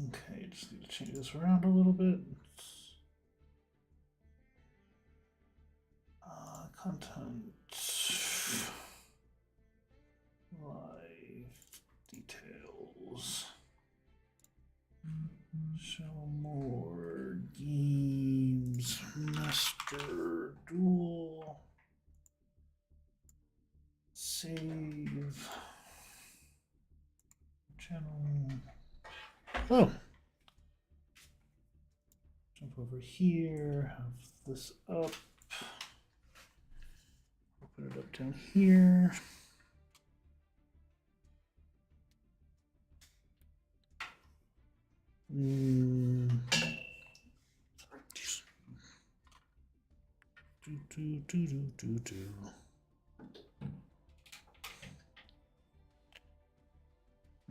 Okay, just need to change this around a little bit. Content. Live details. Show more games. Master Duel. Save. Channel. Oh. Jump over here. Have this up. Open it up down here.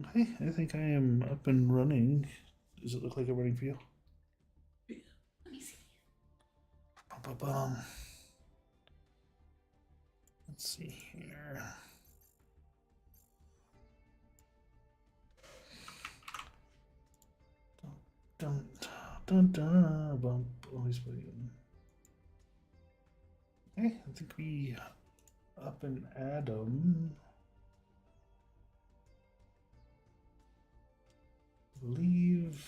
Okay, I think I am up and running. Does it look like I'm running for you? Let me see. Ba-ba-bum. Let's see here. Dun, dun, dun, bump. Always putting. Okay, I think we up and Adam. Believe.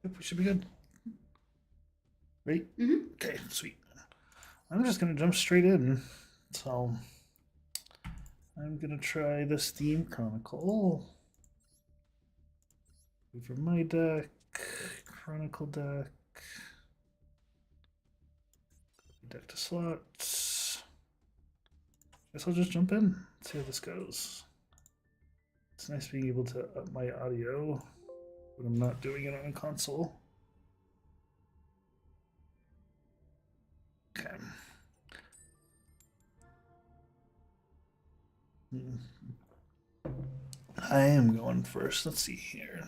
Yep, we should be good. Ready? Okay, sweet. I'm just gonna jump straight in. So I'm gonna try this theme Chronicle. For my deck, Chronicle deck. Deck to slots. Guess I'll just jump in, see how this goes. It's nice being able to up my audio when I'm not doing it on a console. Okay. I am going first. Let's see here.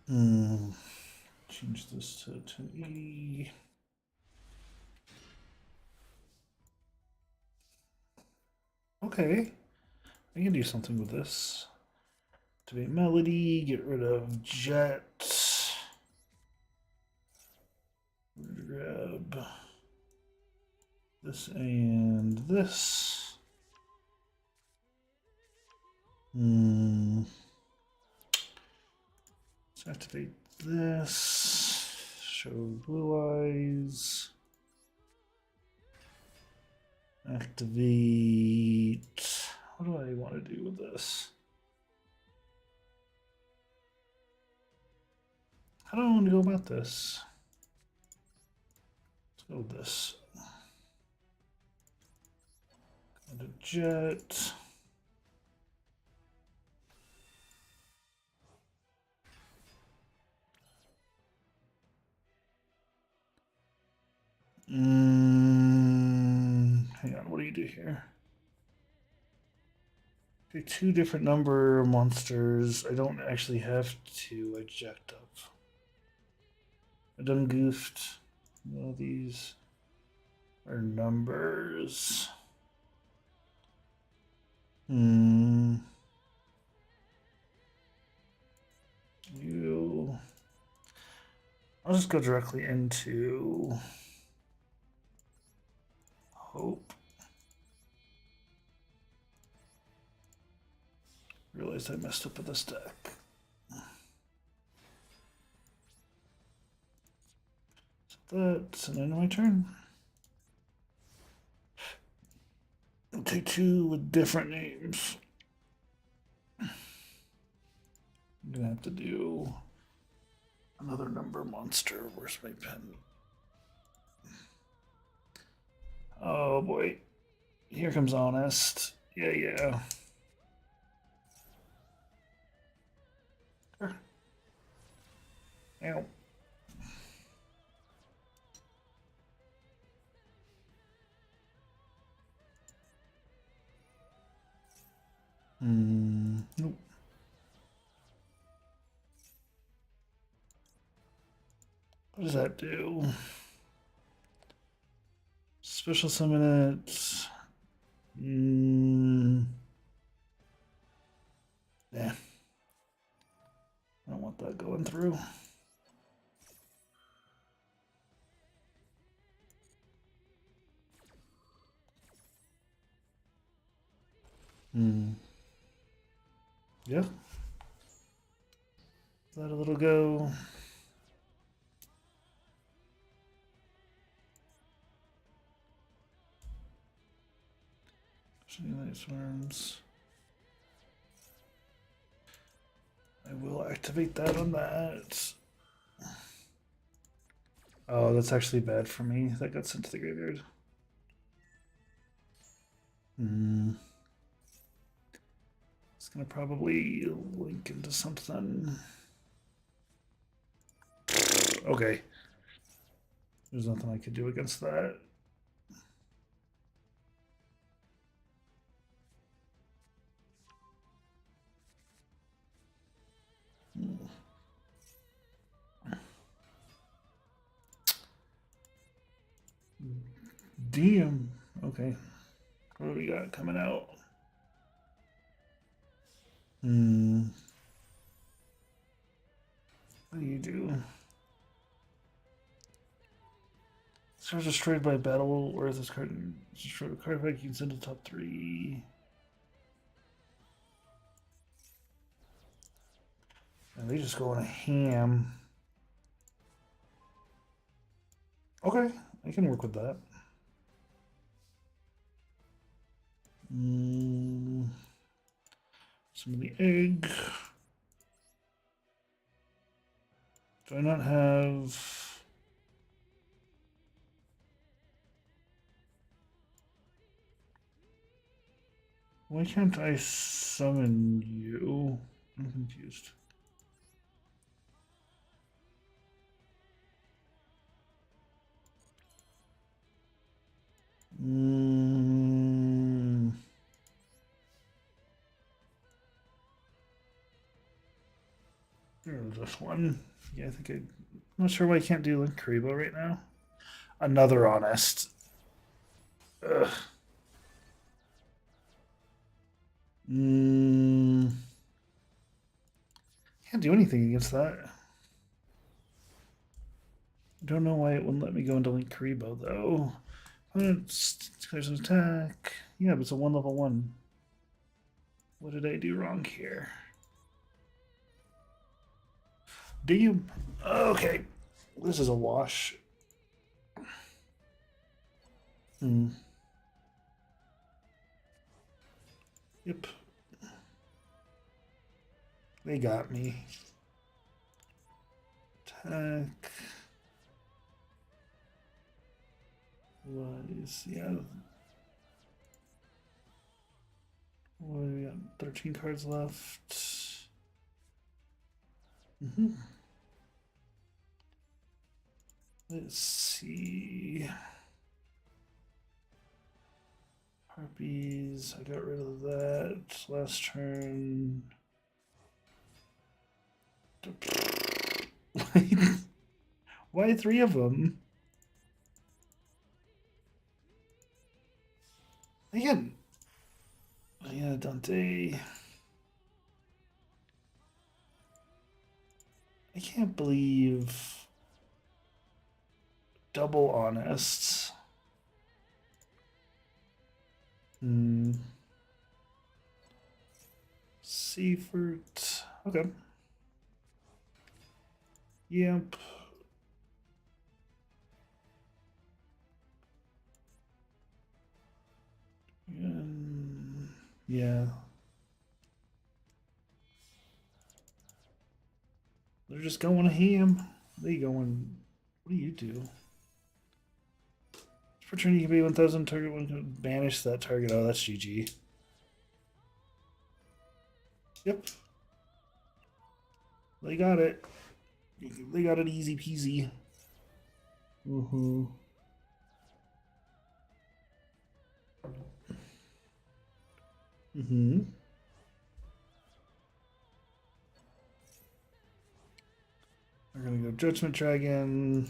Change this to 1080. Okay, I can do something with this. Activate melody, get rid of jet. Grab this and this. Let's activate this. Show blue eyes. Activate. What do I want to do with this? How do I want to go about this? Let's go with this. Go to jet. Hang on, what do you do here? Okay, two different number monsters. I don't actually have to eject up. I done goofed. Well, these are numbers. You. I'll just go directly into Hope. Realized I messed up with this deck. So that's an end of my turn. I'll take two with different names. I'm gonna have to do another number monster. Where's my pen? Oh boy. Here comes Honest. Yeah. Ow. Nope. What does that do? Special summon it. one through. Yeah. Let a little go. Light swarms. I will activate that on that. Oh, that's actually bad for me. That got sent to the graveyard. It's gonna probably link into something. Okay. There's nothing I could do against that. Damn. Okay. What do we got coming out? What do you do? This card's destroyed by battle, or is this card destroyed a card effect? You can send to top 3. And they just go on a ham. Okay, I can work with that. Some of the egg. Do I not have... Why can't I summon you? I'm confused. There's this one. Yeah, I think I'm not sure why I can't do Link Karibo right now. Another honest. Ugh. Can't do anything against that. I don't know why it wouldn't let me go into Link Karibo though. There's an attack. Yeah, but it's a 1 level 1. What did I do wrong here? Do you? Okay. This is a wash. Yep. They got me. Attack. Was, yeah. What do we got? 13 cards left. Let's see. Harpies, I got rid of that last turn. Why 3 of them? Again. Yeah, Dante. I can't believe double honest. Seifert. Okay. Yep. Yeah. They're just going ham. They going. What do you do? For turn, you can pay 1,000. Target one can banish that target. Oh, that's GG. Yep. They got it. They got it easy peasy. We're gonna go Judgment Dragon.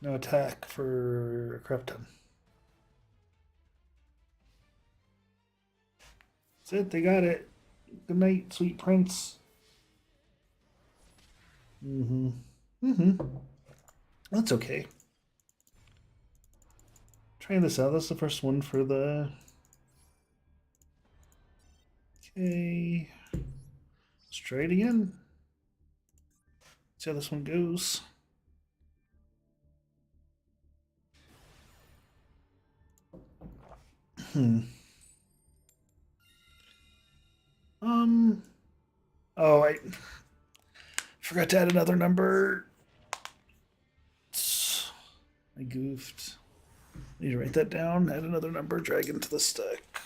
No attack for a crap ton. That's it, they got it. Good night, sweet prince. That's okay. Trying this out. That's the first one for the... Okay. Let's try it again. See how this one goes. Oh, I forgot to add another number. I goofed. Need to write that down. Add another number. Drag into the stack.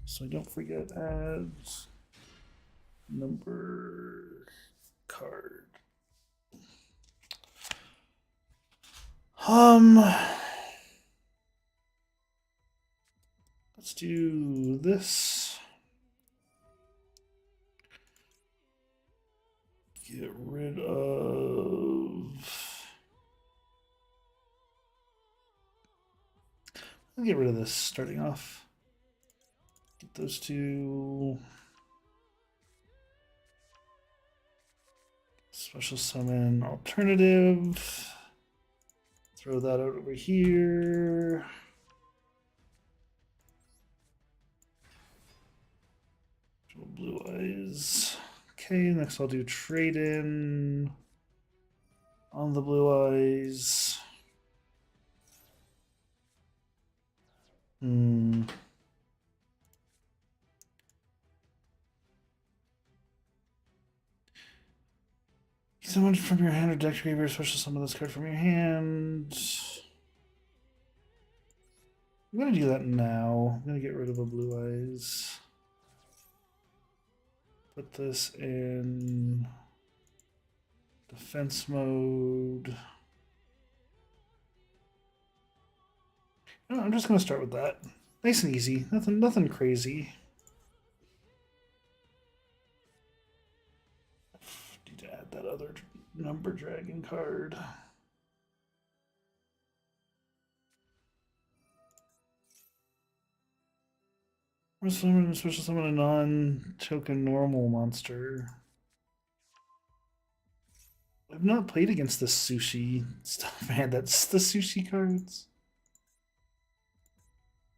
So I don't forget. Add number card. Let's do this. Get rid of... I'll get rid of this starting off. Get those two. Special summon alternative. Throw that out over here. Blue eyes. Okay, next I'll do trade in on the blue eyes. Someone from your hand or deck graveyard, special summon this card from your hand. I'm gonna do that now. I'm gonna get rid of the blue eyes. Put this in defense mode. No, I'm just gonna start with that. Nice and easy. Nothing crazy. Need to add that other number dragon card. Special summon a non-token normal monster. I've not played against the sushi stuff, man. That's the sushi cards.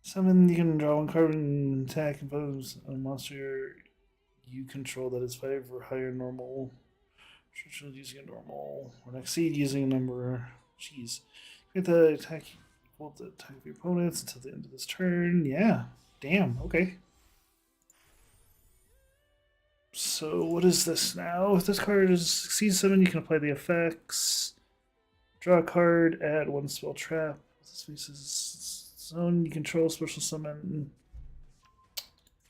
Summon, you can draw one card and attack and pose a monster you control that is 5 or higher normal. Using a normal. Or exceed using a number. Jeez. Create the attack equal to the attack of your opponents until the end of this turn. Yeah. Damn. Okay. So what is this now? If this card exceeds 7, you can apply the effects. Draw a card, add 1 spell trap. This faces zone you control, special summon.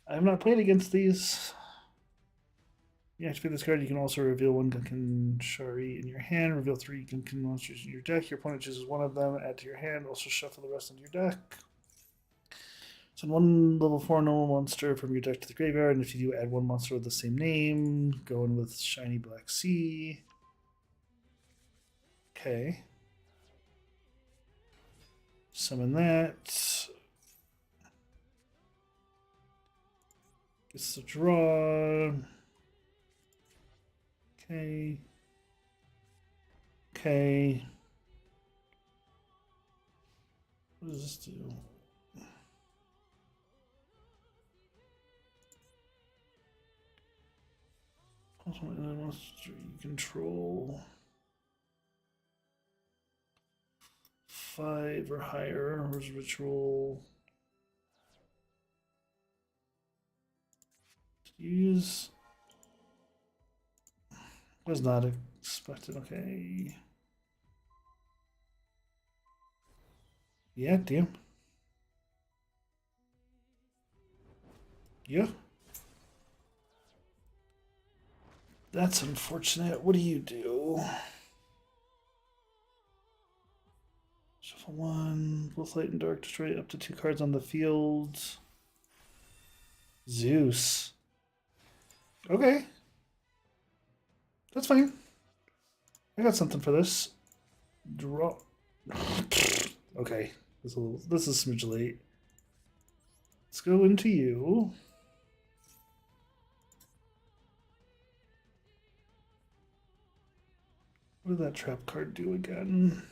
I have not played against these. You activate this card, you can also reveal 1 Gunkan Shari in your hand, reveal 3 Gunkan monsters in your deck. Your opponent chooses 1 of them, add to your hand, also shuffle the rest into your deck. Send 1 level 4 normal monster from your deck to the graveyard, and if you do, add 1 monster with the same name. Going with Shiny Black Sea. Okay. Summon that. Gets to draw. Okay. Okay. What does this do? Monster you control 5 or higher. Where's ritual? Use was not expected. Okay. Yeah, damn. Yeah. That's unfortunate. What do you do? Shuffle 1, both light and dark, destroy up to 2 cards on the field. Zeus. Okay. That's fine. I got something for this. Draw. Okay. This is smidge late. Let's go into you. What did that trap card do again?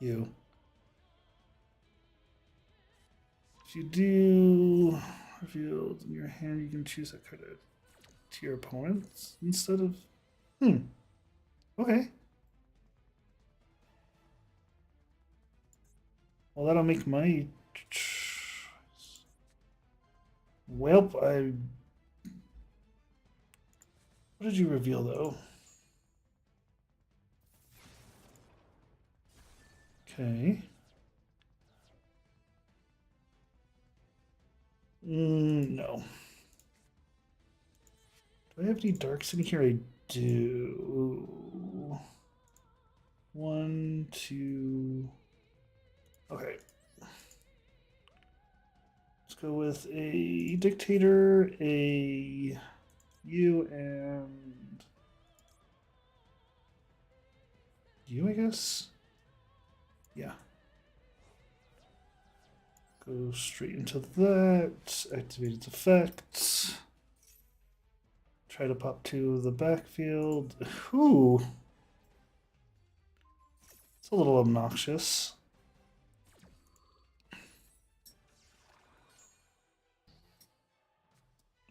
You. If you do revealed in your hand, you can choose that card to your opponents instead of. Okay. Well, that'll make my choice. Well, what did you reveal though? Okay. No. Do I have any darks in here? I do. 1, 2. Okay. Let's go with a dictator, a you, and you, I guess? Yeah. Go straight into that. Activate its effect. Try to pop to the backfield. Ooh. It's a little obnoxious.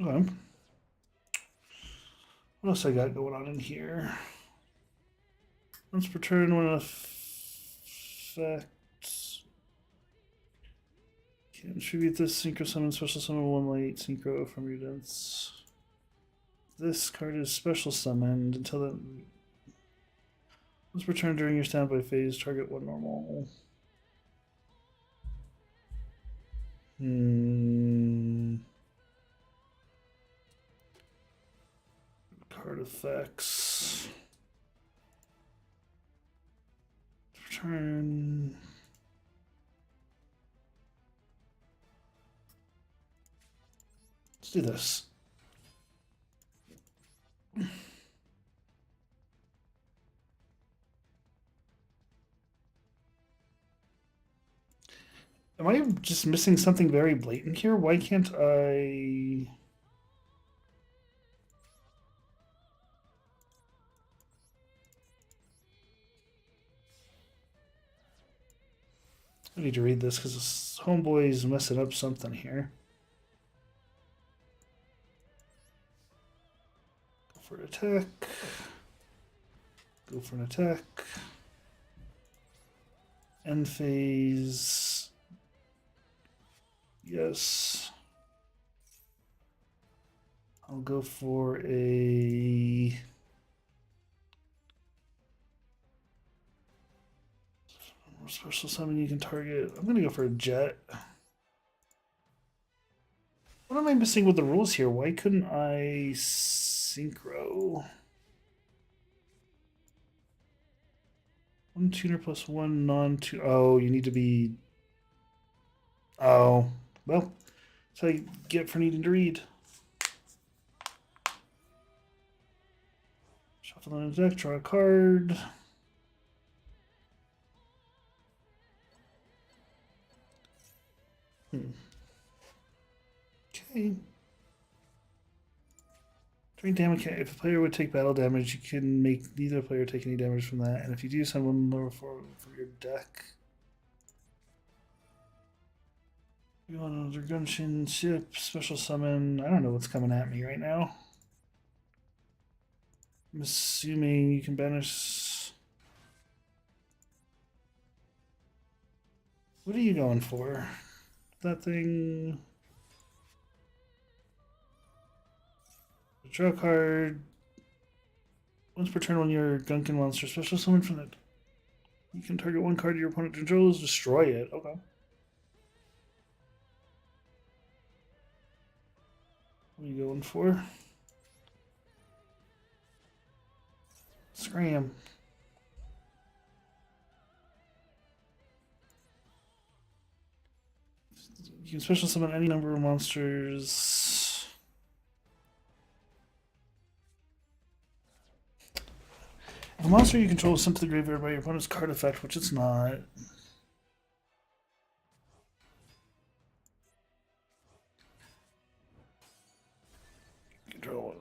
Okay. What else I got going on in here? Once per turn, when effect. Contribute this synchro summon, special summon 1 light synchro from your dense. This card is special summoned until then. Once per turn during your standby phase, target 1 normal. Card effects. Turn. Let's do this. Am I just missing something very blatant here? Why can't I... I need to read this because this homeboy's messing up something here. Go for an attack. Go for an attack. End phase. Yes. I'll go for a... Special summon you can target. I'm going to go for a jet. What am I missing with the rules here? Why couldn't I synchro? 1 tuner plus 1 non-tuner. Oh, you need to be... Oh, well, that's how you get for needing to read. Shuffle on the deck, draw a card. Okay. During damage, if a player would take battle damage, you can make neither player take any damage from that. And if you do, send 1 lower forward from your deck. You want another Gunshin ship, special summon. I don't know what's coming at me right now. I'm assuming you can banish. What are you going for? That thing. Draw a card. Once per turn, when your Gunkin monster special summon from it, you can target 1 card your opponent controls, destroy it. Okay. What are you going for? Scram. You can special summon any number of monsters. If a monster you control is sent to the graveyard by your opponent's card effect, which it's not. Control.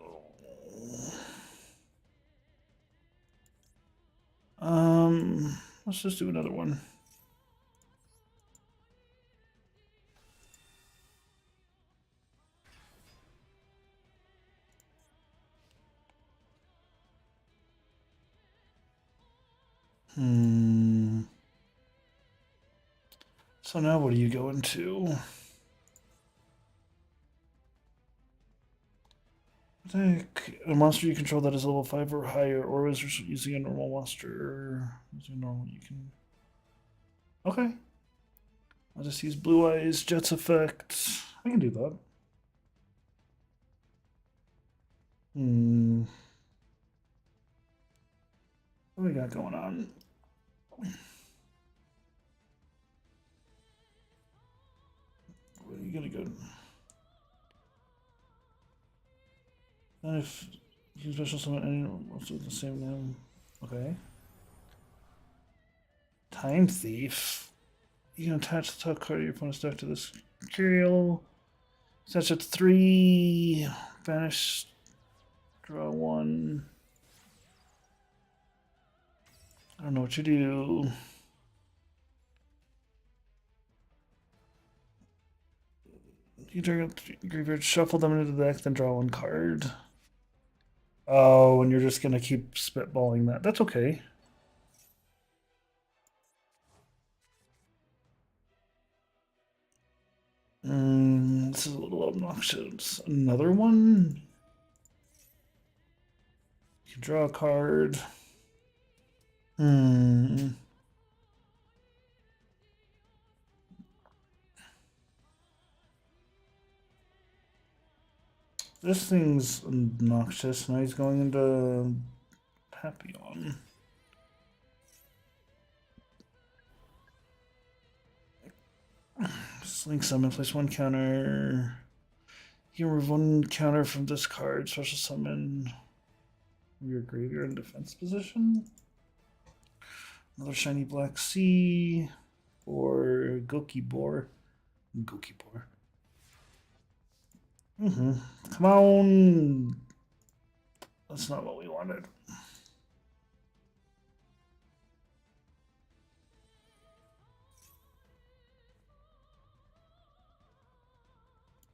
Let's just do another one. So now what do you go into? Attack a monster you control that is level 5 or higher, or is using a normal monster. Using normal, you can. Okay. I'll just use Blue Eyes, Jet's effect. I can do that. What do we got going on? Where are you gonna go? And if you special summon anyone with the same name. Okay. Time Thief. You can attach the top card of your opponent's deck to this material. Attach it 3. Banish. Draw 1. I don't know what you do. You target graveyard, shuffle them into the deck, then draw 1 card. Oh, and you're just gonna keep spitballing that. That's okay. This is a little obnoxious. Another one? You can draw a card. This thing's obnoxious. Now he's going into Papillon. Link summon, place 1 counter. You can remove 1 counter from this card. Special summon your graveyard in defense position. Another shiny black sea. Or Gokibor. Gokibor. Come on. That's not what we wanted.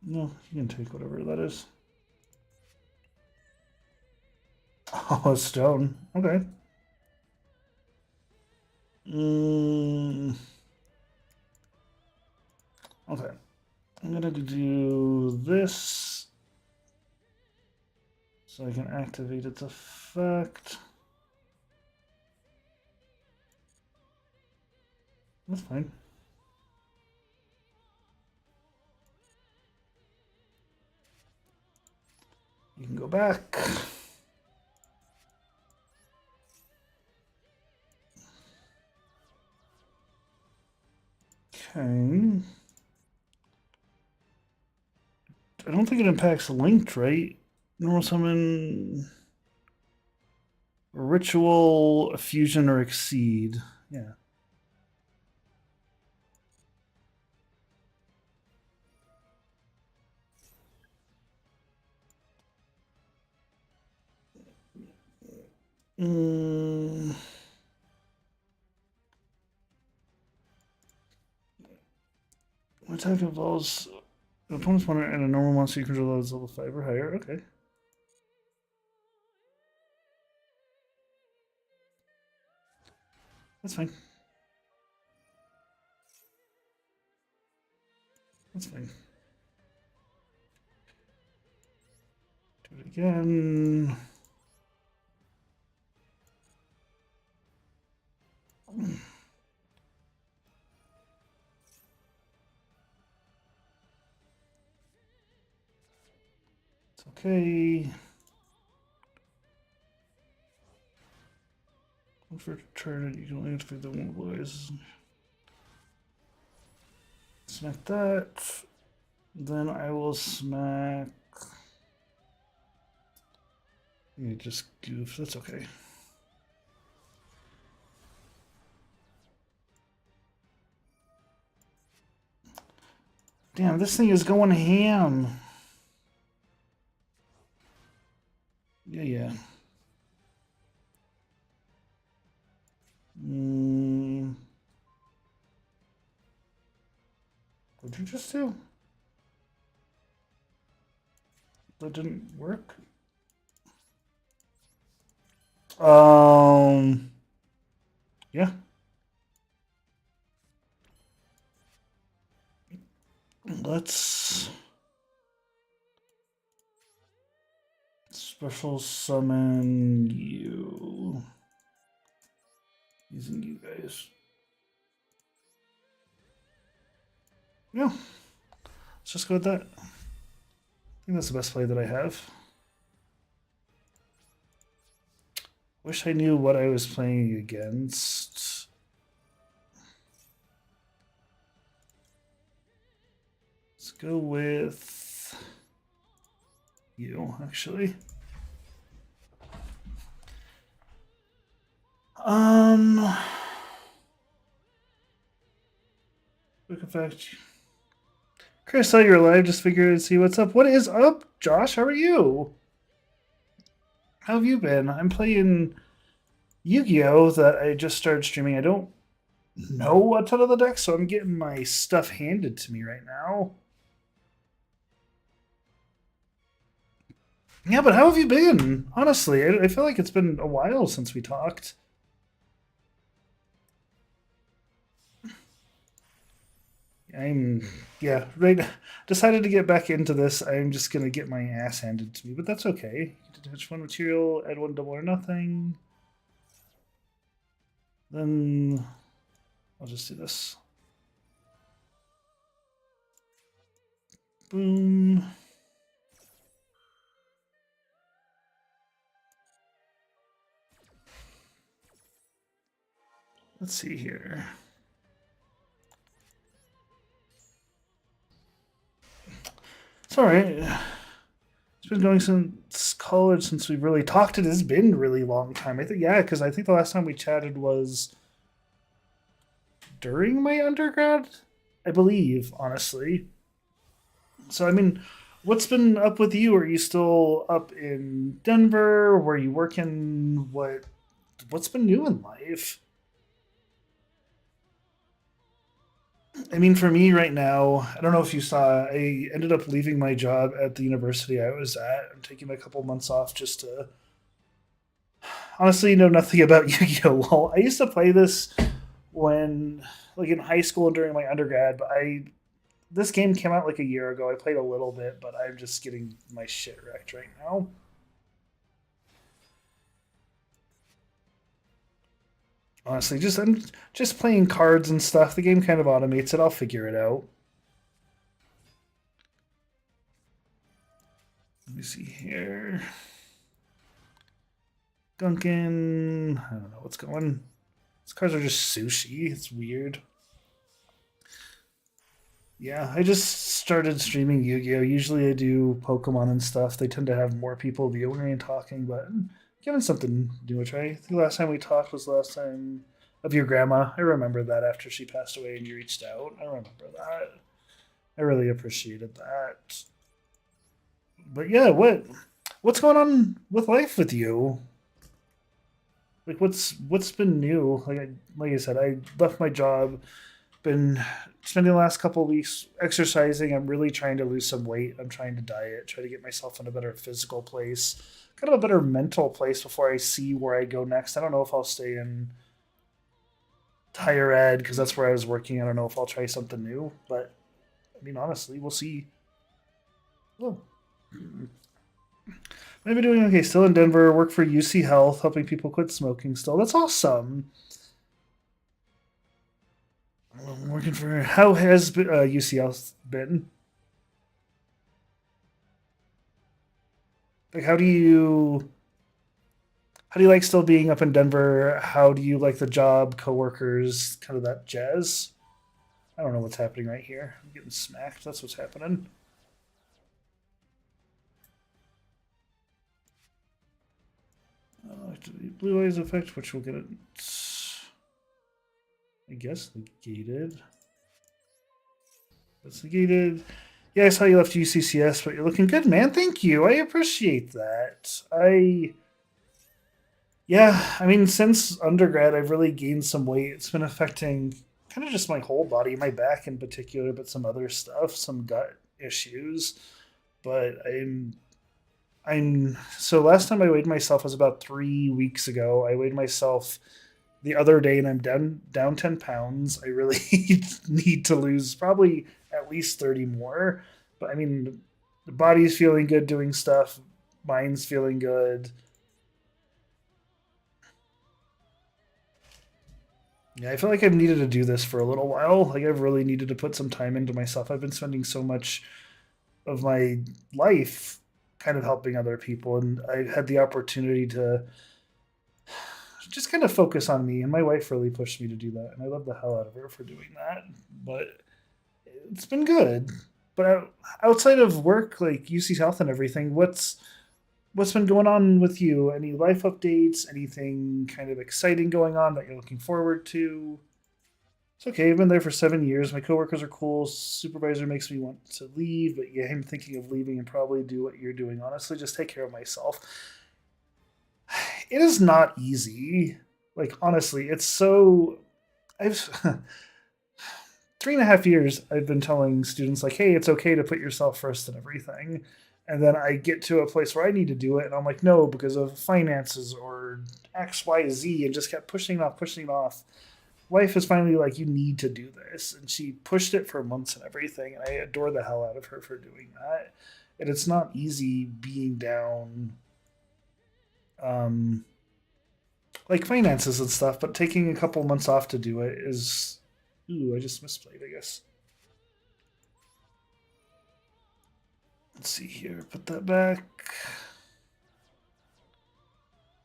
No, you can take whatever that is. Oh, a stone. Okay. Okay. I'm gonna do this so I can activate its effect. That's fine. You can go back. Okay. I don't think it impacts linked, right? Normal summon, ritual, fusion, or exceed. Yeah. Attack involves an opponent's opponent and a normal monster you control that is level 5 or higher. Okay. That's fine. That's fine. Do it again. It's okay. For turn, you can only activate the one boys. Smack that. Then I will smack. You just goof. That's okay. Damn, this thing is going ham. Yeah. you just do? That didn't work. Yeah. Let's special summon you. Using you guys. Yeah. Let's just go with that. I think that's the best play that I have. Wish I knew what I was playing against. Let's go with you, actually. Quick effect. Chris, saw you're alive. Just figured to see what's up. What is up, Josh? How are you? How have you been? I'm playing Yu-Gi-Oh! That I just started streaming. I don't know a ton of the decks, so I'm getting my stuff handed to me right now. Yeah, but how have you been? Honestly, I feel like it's been a while since we talked. Yeah, right. Decided to get back into this. I'm just gonna get my ass handed to me, but that's okay. Detach one material, add one double or nothing. Then I'll just do this. Boom. Let's see here. It's all right. It's been going since college since we've really talked. It has been a really long time. I think, yeah, because I think the last time we chatted was during my undergrad, I believe, honestly. So, I mean, what's been up with you? Are you still up in Denver? Where are you working? What's been new in life? I mean, for me right now, I don't know if you saw, I ended up leaving my job at the university I was at. I'm taking a couple months off just to honestly know nothing about Yu-Gi-Oh! Well, I used to play this when, like, in high school and during my undergrad, but this game came out like a year ago. I played a little bit, but I'm just getting my shit wrecked right now. Honestly, I'm just playing cards and stuff. The game kind of automates it. I'll figure it out. Let me see here. Duncan. I don't know what's going. These cards are just sushi. It's weird. Yeah, I just started streaming Yu-Gi-Oh! Usually I do Pokemon and stuff. They tend to have more people viewing and talking, but giving something new a try. I think the last time we talked was the last time of your grandma. I remember that after she passed away and you reached out. I remember that. I really appreciated that. But yeah, what's going on with life with you? Like what's been new? Like I said, I left my job. Been spending the last couple of weeks exercising. I'm really trying to lose some weight. I'm trying to diet, try to get myself in a better physical place, kind of a better mental place before I see where I go next. I don't know if I'll stay in higher ed because that's where I was working. I don't know if I'll try something new, but I mean, honestly, we'll see. Oh. I've been doing okay. Still in Denver. Work for UC Health, helping people quit smoking. Still, that's awesome. I'm working for. How has UC Health been? Like, how do you like still being up in Denver? How do you like the job, coworkers, kind of that jazz? I don't know what's happening right here. I'm getting smacked. That's what's happening. Blue eyes effect, which will get it. I guess negated. That's negated. Yeah, I saw you left UCCS, but you're looking good, man. Thank you. I appreciate that. Yeah, I mean, since undergrad, I've really gained some weight. It's been affecting kind of just my whole body, my back in particular, but some other stuff, some gut issues. But I'm so last time I weighed myself was about 3 weeks ago. I weighed myself the other day and I'm down 10 pounds. I really need to lose probably at least 30 more. But I mean, the body's feeling good doing stuff, mind's feeling good. Yeah, I feel like I've needed to do this for a little while. Like I've really needed to put some time into myself. I've been spending so much of my life kind of helping other people, and I had the opportunity to just kind of focus on me. And my wife really pushed me to do that, and I love the hell out of her for doing that. But it's been good. But outside of work, like UC Health and everything, what's been going on with you? Any life updates? Anything kind of exciting going on that you're looking forward to? It's okay. I've been there for 7 years. My coworkers are cool. Supervisor makes me want to leave, but yeah, I'm thinking of leaving and probably do what you're doing. Honestly, just take care of myself. It is not easy. Like honestly, it's so. I've 3.5 years. I've been telling students like, "Hey, it's okay to put yourself first in everything." And then I get to a place where I need to do it, and I'm like, no, because of finances or X, Y, Z, and just kept pushing it off, pushing it off. Wife is finally like, you need to do this, and she pushed it for months and everything, and I adore the hell out of her for doing that. And it's not easy being down, um, like finances and stuff, but taking a couple months off to do it is, ooh, I just misplayed, I guess. Let's see here, put that back.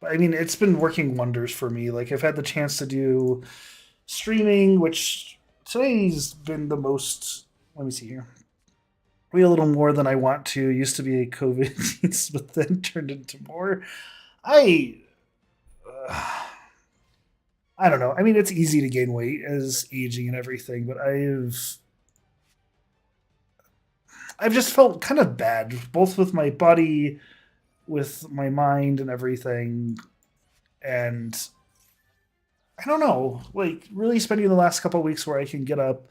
But I mean, it's been working wonders for me. Like I've had the chance to do streaming, which today's been the most. Let me see here. Way a little more than I want to. Used to be a COVID, but then turned into more. I uh, I don't know. I mean, it's easy to gain weight as aging and everything, but I've just felt kind of bad, both with my body, with my mind, and everything. And I don't know, like really spending the last couple of weeks where I can get up,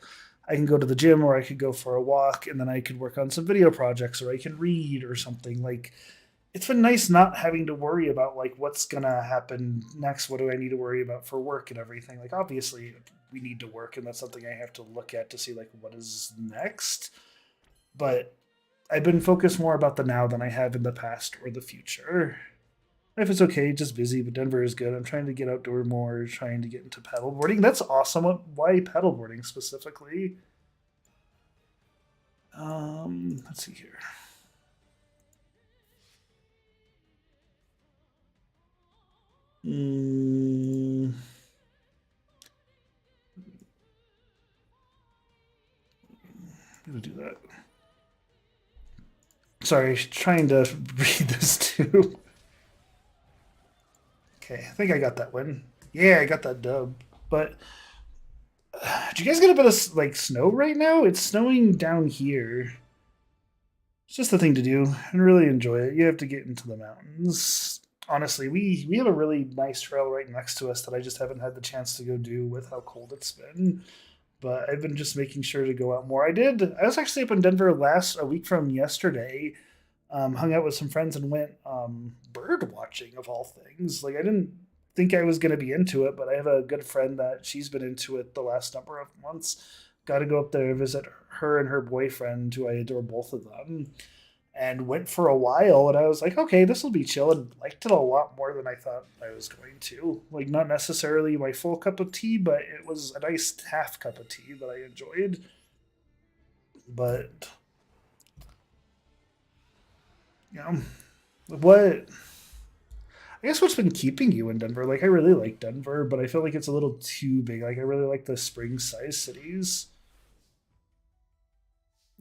I can go to the gym, or I could go for a walk, and then I could work on some video projects, or I can read or something. Like it's been nice not having to worry about like what's gonna happen next. What do I need to worry about for work and everything? Like obviously we need to work, and that's something I have to look at to see like what is next. But I've been focused more about the now than I have in the past or the future. If it's okay, just busy, but Denver is good. I'm trying to get outdoor more, trying to get into paddleboarding. That's awesome. Why paddleboarding specifically? Let's see here. Mm, I'm gonna do that. Sorry, trying to read this too. Okay, I think I got that win. Yeah, I got that dub. But do you guys get a bit of like snow right now? It's snowing down here. It's just the thing to do and really enjoy it. You have to get into the mountains. Honestly, we have a really nice trail right next to us that I just haven't had the chance to go do with how cold it's been. But I've been just making sure to go out more. I did. I was actually up in Denver last a week from yesterday. Hung out with some friends and went bird watching of all things. Like I didn't think I was going to be into it, but I have a good friend that she's been into it the last number of months. Got to go up there and visit her and her boyfriend, who I adore both of them, and went for a while. And I was like, okay, this will be chill, and liked it a lot more than I thought I was going to. Like not necessarily my full cup of tea, but it was a nice half cup of tea that I enjoyed. But you know, what I guess what's been keeping you in Denver? Like I really like Denver, but I feel like it's a little too big. Like I really like the spring size cities.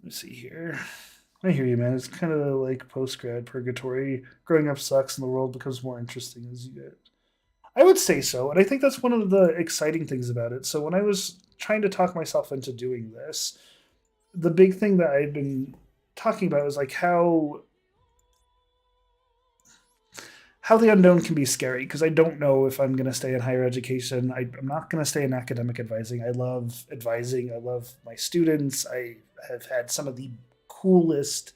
Let's see here. I hear you, man. It's kind of like post grad purgatory. Growing up sucks, and the world becomes more interesting as you get. I would say so, and I think that's one of the exciting things about it. So when I was trying to talk myself into doing this, the big thing that I'd been talking about is like how the unknown can be scary because I don't know if I'm going to stay in higher education. I'm not going to stay in academic advising. I love advising. I love my students. I have had some of the coolest,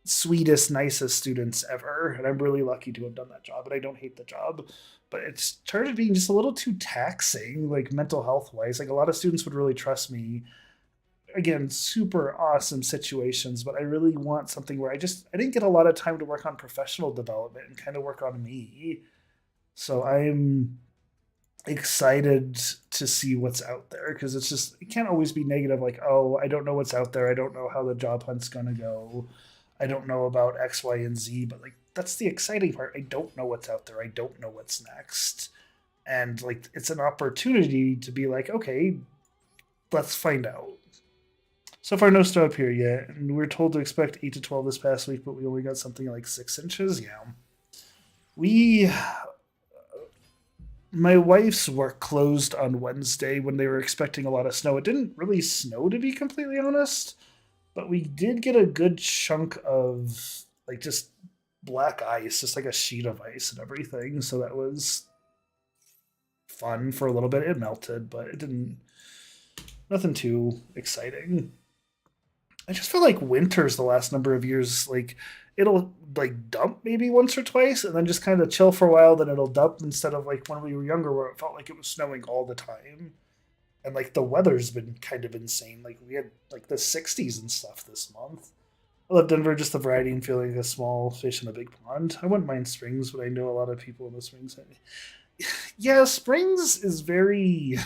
sweetest, nicest students ever, and I'm really lucky to have done that job. And I don't hate the job, but it started being just a little too taxing, like mental health wise. Like a lot of students would really trust me. Again, super awesome situations, but I really want something where I didn't get a lot of time to work on professional development and kind of work on me. So I'm excited to see what's out there because it's just it can't always be negative like, oh, I don't know what's out there, I don't know how the job hunt's going to go, I don't know about X, Y, and Z, but like that's the exciting part. I don't know what's out there, I don't know what's next, and like it's an opportunity to be like, okay, let's find out. So far, no snow up here yet, and we were told to expect 8 to 12 this past week, but we only got something like 6 inches. Yeah, we my wife's work closed on Wednesday when they were expecting a lot of snow. It didn't really snow, to be completely honest, but we did get a good chunk of like just black ice, just like a sheet of ice and everything. So that was fun for a little bit. It melted, but it didn't, nothing too exciting. I just feel like winters the last number of years, like it'll like dump maybe once or twice and then just kind of chill for a while, then it'll dump instead of like when we were younger where it felt like it was snowing all the time. And like the weather's been kind of insane. Like we had like the 60s and stuff this month. I love Denver, just the variety and feeling like a small fish in a big pond. I wouldn't mind Springs, but I know a lot of people in the Springs. Yeah, Springs is very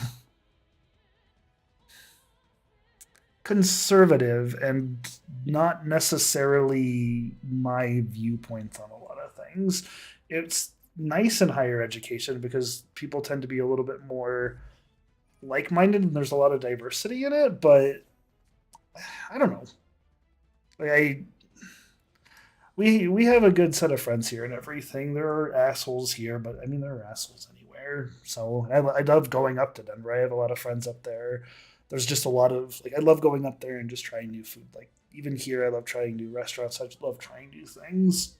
conservative and not necessarily my viewpoints on a lot of things. It's nice in higher education because people tend to be a little bit more like-minded and there's a lot of diversity in it, but I don't know. Like we have a good set of friends here and everything. There are assholes here, but I mean there are assholes anywhere. So I love going up to Denver. I have a lot of friends up there. There's just a lot of like I love going up there and just trying new food. Like even here, I love trying new restaurants. I just love trying new things.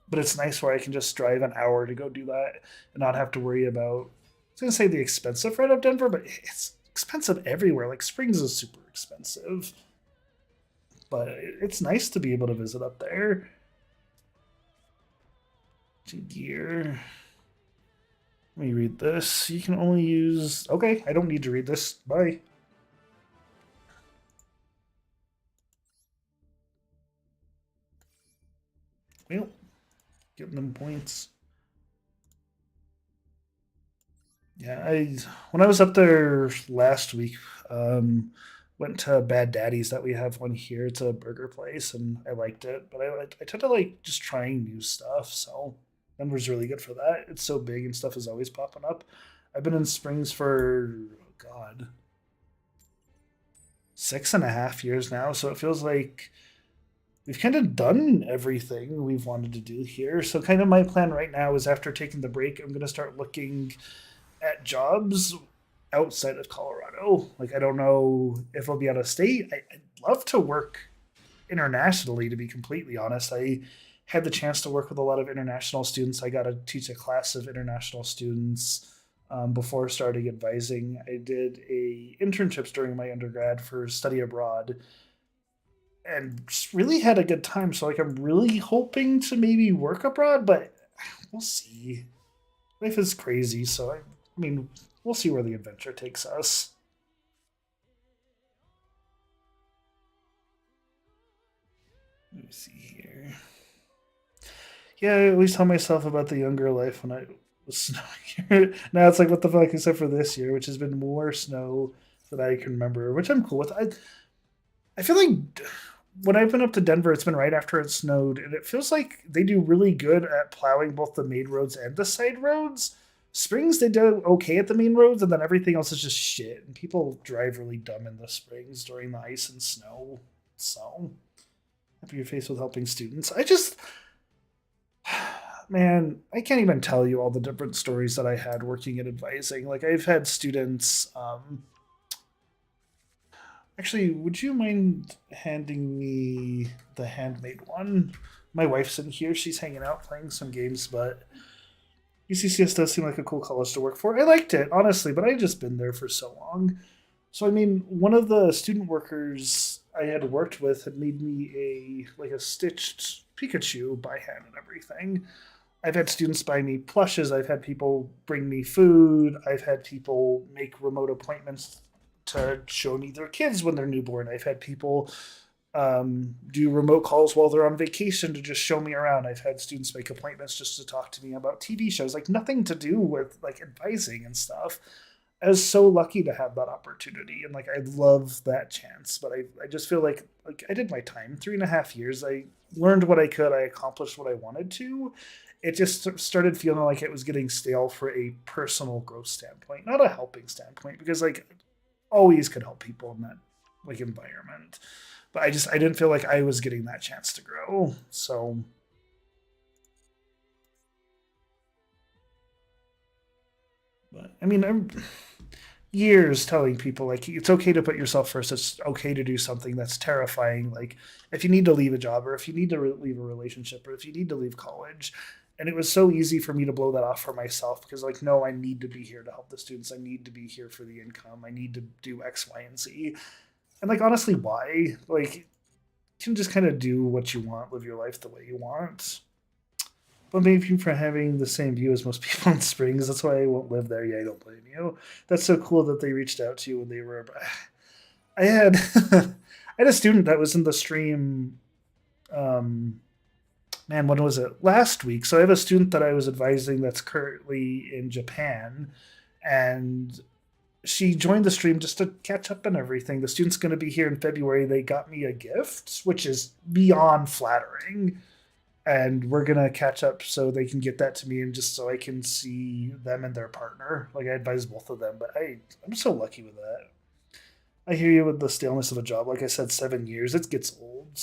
But it's nice where I can just drive an hour to go do that and not have to worry about. I was gonna say the expensive rent of Denver, but it's expensive everywhere. Like Springs is super expensive, but it's nice to be able to visit up there. Gear. Let me read this. You can only use. Okay, I don't need to read this. Bye. Well, getting them points. Yeah, I when I was up there last week, went to Bad Daddy's that we have one here. It's a burger place, and I liked it. But I tend to like just trying new stuff. So Denver's really good for that. It's so big and stuff is always popping up. I've been in Springs for oh God 6.5 years now, so it feels like we've kind of done everything we've wanted to do here. So kind of my plan right now is after taking the break, I'm gonna start looking at jobs outside of Colorado. Like I don't know if I'll be out of state. I'd love to work internationally. To be completely honest, I had the chance to work with a lot of international students. I got to teach a class of international students before starting advising. I did a internships during my undergrad for study abroad, and just really had a good time. So like I'm really hoping to maybe work abroad, but we'll see. Life is crazy, so I mean, we'll see where the adventure takes us. Let me see here. Yeah, I always tell myself about the younger life when I was snowing here. Now it's like, what the fuck, except for this year, which has been more snow than I can remember, which I'm cool with. I feel like when I've been up to Denver, it's been right after it snowed, and it feels like they do really good at plowing both the main roads and the side roads. Springs, they do okay at the main roads, and then everything else is just shit. And people drive really dumb in the springs during the ice and snow. So, happy your face with helping students. Man, I can't even tell you all the different stories that I had working in advising. Like, I've had students. Actually, would you mind handing me the handmade one? My wife's in here. She's hanging out playing some games, but UCCS does seem like a cool college to work for. I liked it, honestly, but I had just been there for so long. So I mean, one of the student workers I had worked with had made me a stitched Pikachu by hand and everything. I've had students buy me plushes. I've had people bring me food. I've had people make remote appointments to show me their kids when they're newborn. I've had people do remote calls while they're on vacation to just show me around. I've had students make appointments just to talk to me about TV shows, like nothing to do with like advising and stuff. I was so lucky to have that opportunity, and like I love that chance. But I just feel like I did my time, 3.5 years. I learned what I could. I accomplished what I wanted to. It just started feeling like it was getting stale for a personal growth standpoint, not a helping standpoint, because like always could help people in that like environment. But I didn't feel like I was getting that chance to grow. So, but I mean, I'm years telling people like it's okay to put yourself first. It's okay to do something that's terrifying. Like if you need to leave a job, or if you need to leave a relationship, or if you need to leave college. And it was so easy for me to blow that off for myself because like no, I need to be here to help the students. I need to be here for the income. I need to do X, Y, and Z. And like honestly, why? Like you can just kind of do what you want, live your life the way you want. But maybe for having the same view as most people in Springs, that's why I won't live there. Yeah, I don't blame you. That's so cool that they reached out to you when they were. I had I had a student that was in the stream. Um, Man, when was it? Last week. So I have a student that I was advising that's currently in Japan, and she joined the stream just to catch up and everything. The student's going to be here in February. They got me a gift, which is beyond flattering. And we're going to catch up so they can get that to me and just so I can see them and their partner. Like, I advise both of them, but I'm so lucky with that. I hear you with the staleness of a job. Like I said, 7 years, it gets old.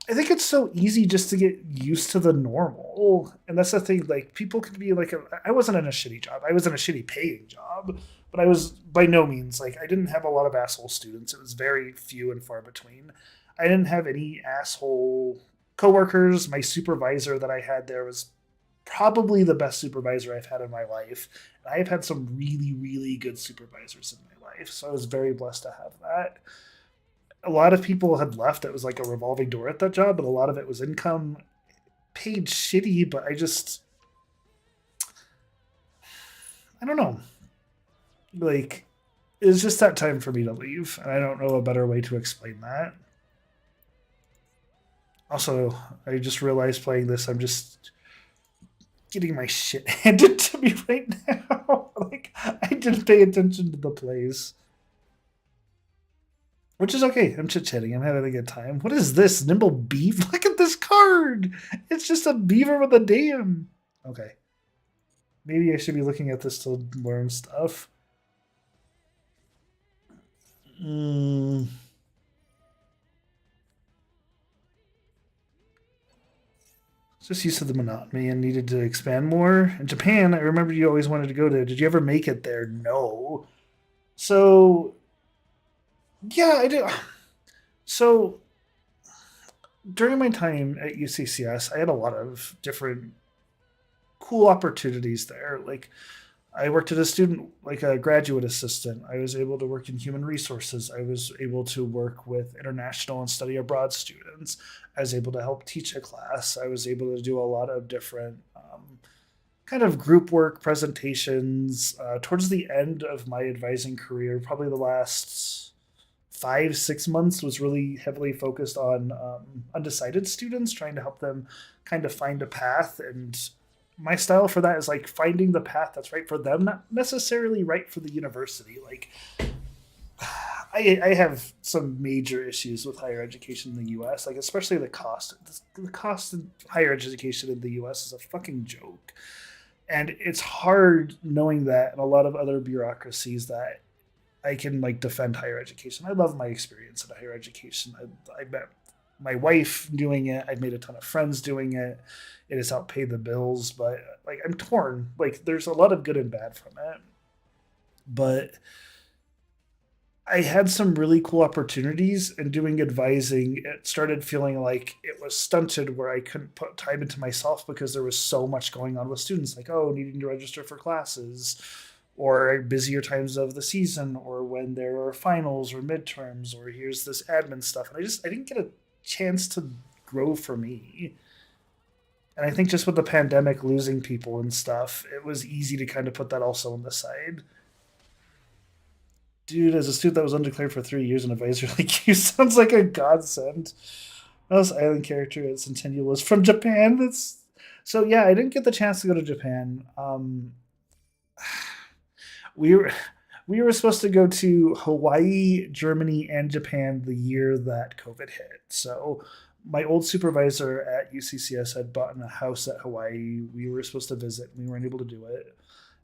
I think it's so easy just to get used to the normal. And that's the thing. Like, people can be like, I wasn't in a shitty job. I was in a shitty paying job, but I was by no means like, I didn't have a lot of asshole students. It was very few and far between. I didn't have any asshole coworkers. My supervisor that I had there was probably the best supervisor I've had in my life. And I have had some really, really good supervisors in my life. So I was very blessed to have that. A lot of people had left. It was like a revolving door at that job, but a lot of it was income paid shitty. But I don't know. Like, it's just that time for me to leave. And I don't know a better way to explain that. Also, I just realized playing this, I'm just getting my shit handed to me right now. Like, I didn't pay attention to the plays. Which is okay. I'm chit chatting. I'm having a good time. What is this? Nimble beef? Look at this card. It's just a beaver with a dam. Okay. Maybe I should be looking at this to learn stuff. Mm. Just used to the monotony and needed to expand more. In Japan, I remember you always wanted to go to. Did you ever make it there? No. So, yeah, I did. So, during my time at UCCS, I had a lot of different cool opportunities there. Like, I worked as a student, like a graduate assistant. I was able to work in human resources. I was able to work with international and study abroad students. I was able to help teach a class. I was able to do a lot of different kind of group work presentations. Towards the end of my advising career, probably the last 5, 6 months was really heavily focused on undecided students, trying to help them kind of find a path. And my style for that is like finding the path that's right for them, not necessarily right for the university. Like, I have some major issues with higher education in the U.S. Like, especially the cost. The cost of higher education in the U.S. is a fucking joke, and it's hard knowing that, and a lot of other bureaucracies that I can like defend higher education. I love my experience in higher education. I met my wife doing it. I've made a ton of friends doing it. It has helped pay the bills, but like I'm torn. Like there's a lot of good and bad from it, but I had some really cool opportunities, and doing advising, it started feeling like it was stunted where I couldn't put time into myself because there was so much going on with students, like, oh, needing to register for classes, or busier times of the season, or when there are finals or midterms, or here's this admin stuff. And I didn't get a chance to grow for me. And I think just with the pandemic losing people and stuff, it was easy to kind of put that also on the side. Dude, as a student that was undeclared for 3 years, an advisor like you sounds like a godsend. This island character at Centennial was from Japan. That's so yeah. I didn't get the chance to go to Japan. We were we were supposed to go to Hawaii, Germany, and Japan the year that COVID hit. So my old supervisor at UCCS had bought a house at Hawaii. We were supposed to visit. We weren't able to do it.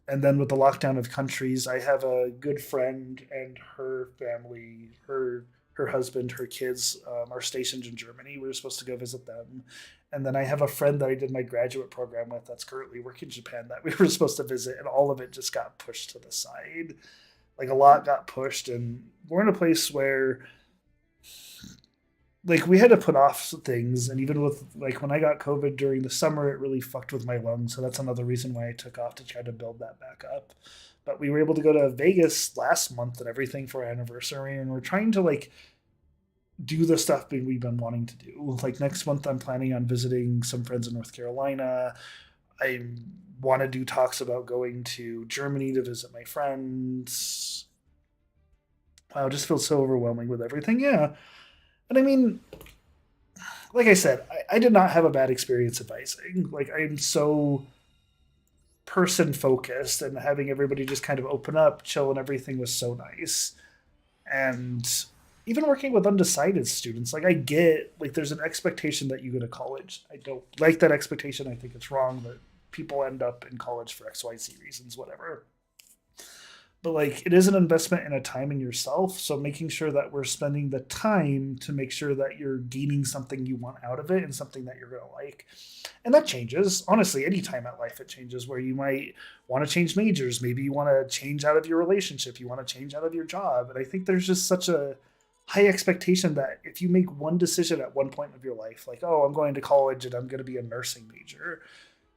And then with the lockdown of countries, I have a good friend and her family, her husband, her kids are stationed in Germany. We were supposed to go visit them. And then I have a friend that I did my graduate program with that's currently working in Japan that we were supposed to visit, and all of it just got pushed to the side. Like a lot got pushed, and we're in a place where like we had to put off things. And even with like when I got COVID during the summer, it really fucked with my lungs, so that's another reason why I took off to try to build that back up. But we were able to go to Vegas last month and everything for our anniversary, and we're trying to like do the stuff we've been wanting to do. Like next month I'm planning on visiting some friends in North Carolina. I want to do talks about going to Germany to visit my friends. Wow, it just feels so overwhelming with everything. Yeah. And I mean, like I said, I did not have a bad experience advising. Like I'm so person focused, and having everybody just kind of open up, chill, and everything was so nice. And even working with undecided students, like I get like there's an expectation that you go to college. I don't like that expectation. I think it's wrong that people end up in college for XYZ reasons, whatever. But like it is an investment in a time in yourself, so making sure that we're spending the time to make sure that you're gaining something you want out of it and something that you're going to like. And that changes honestly any time at life. It changes where you might want to change majors, maybe you want to change out of your relationship, you want to change out of your job. And I think there's just such a high expectation that if you make one decision at one point of your life, like, oh, I'm going to college and I'm going to be a nursing major,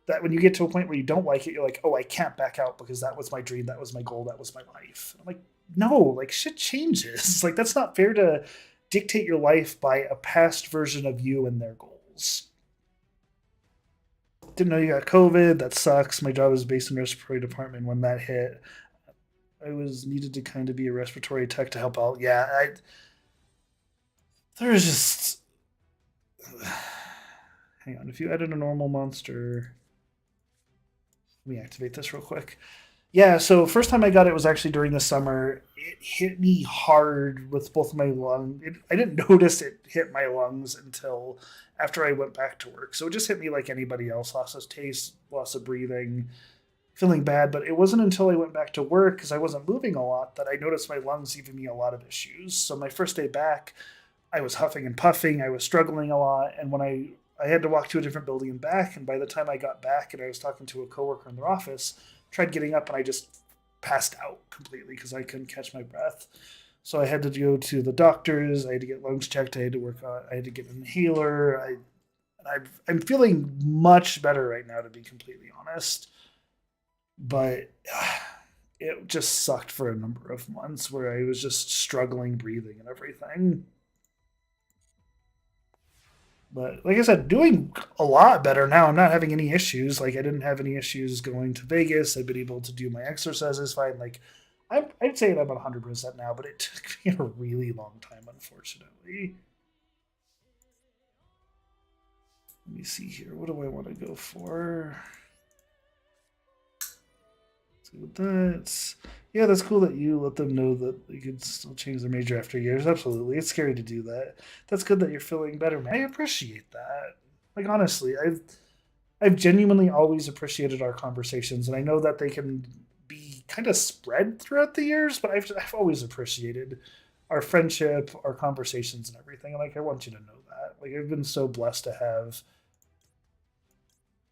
that when you get to a point where you don't like it, you're like, oh, I can't back out because that was my dream, that was my goal, that was my life. And I'm like, no, like shit changes. Like that's not fair to dictate your life by a past version of you and their goals. Didn't know you got COVID. That sucks. My job is based in the respiratory department. When that hit, I was needed to kind of be a respiratory tech to help out. Yeah, there's just hang on. If you edit a normal monster, let me activate this real quick. Yeah, so first time I got it was actually during the summer. It hit me hard with both of my lungs. I didn't notice it hit my lungs until after I went back to work. So it just hit me like anybody else, loss of taste, loss of breathing, feeling bad. But it wasn't until I went back to work because I wasn't moving a lot that I noticed my lungs giving me a lot of issues. So my first day back, I was huffing and puffing. I was struggling a lot. And when I had to walk to a different building and back. And by the time I got back and I was talking to a coworker in their office, tried getting up and I just passed out completely because I couldn't catch my breath. So I had to go to the doctors. I had to get lungs checked. I had to work on. I had to get an inhaler. I'm feeling much better right now, to be completely honest. But it just sucked for a number of months where I was just struggling breathing and everything. But like I said, doing a lot better now. I'm not having any issues. Like I didn't have any issues going to Vegas. I've been able to do my exercises fine. Like I'd say I'm at 100% now, but it took me a really long time, unfortunately. Let me see here. What do I want to go for? Let's go with that. Yeah, that's cool that you let them know that they could still change their major after years. Absolutely. It's scary to do that. That's good that you're feeling better, man. I appreciate that. Like honestly, I've genuinely always appreciated our conversations, and I know that they can be kind of spread throughout the years, but I've always appreciated our friendship, our conversations, and everything. And like I want you to know that. Like I've been so blessed to have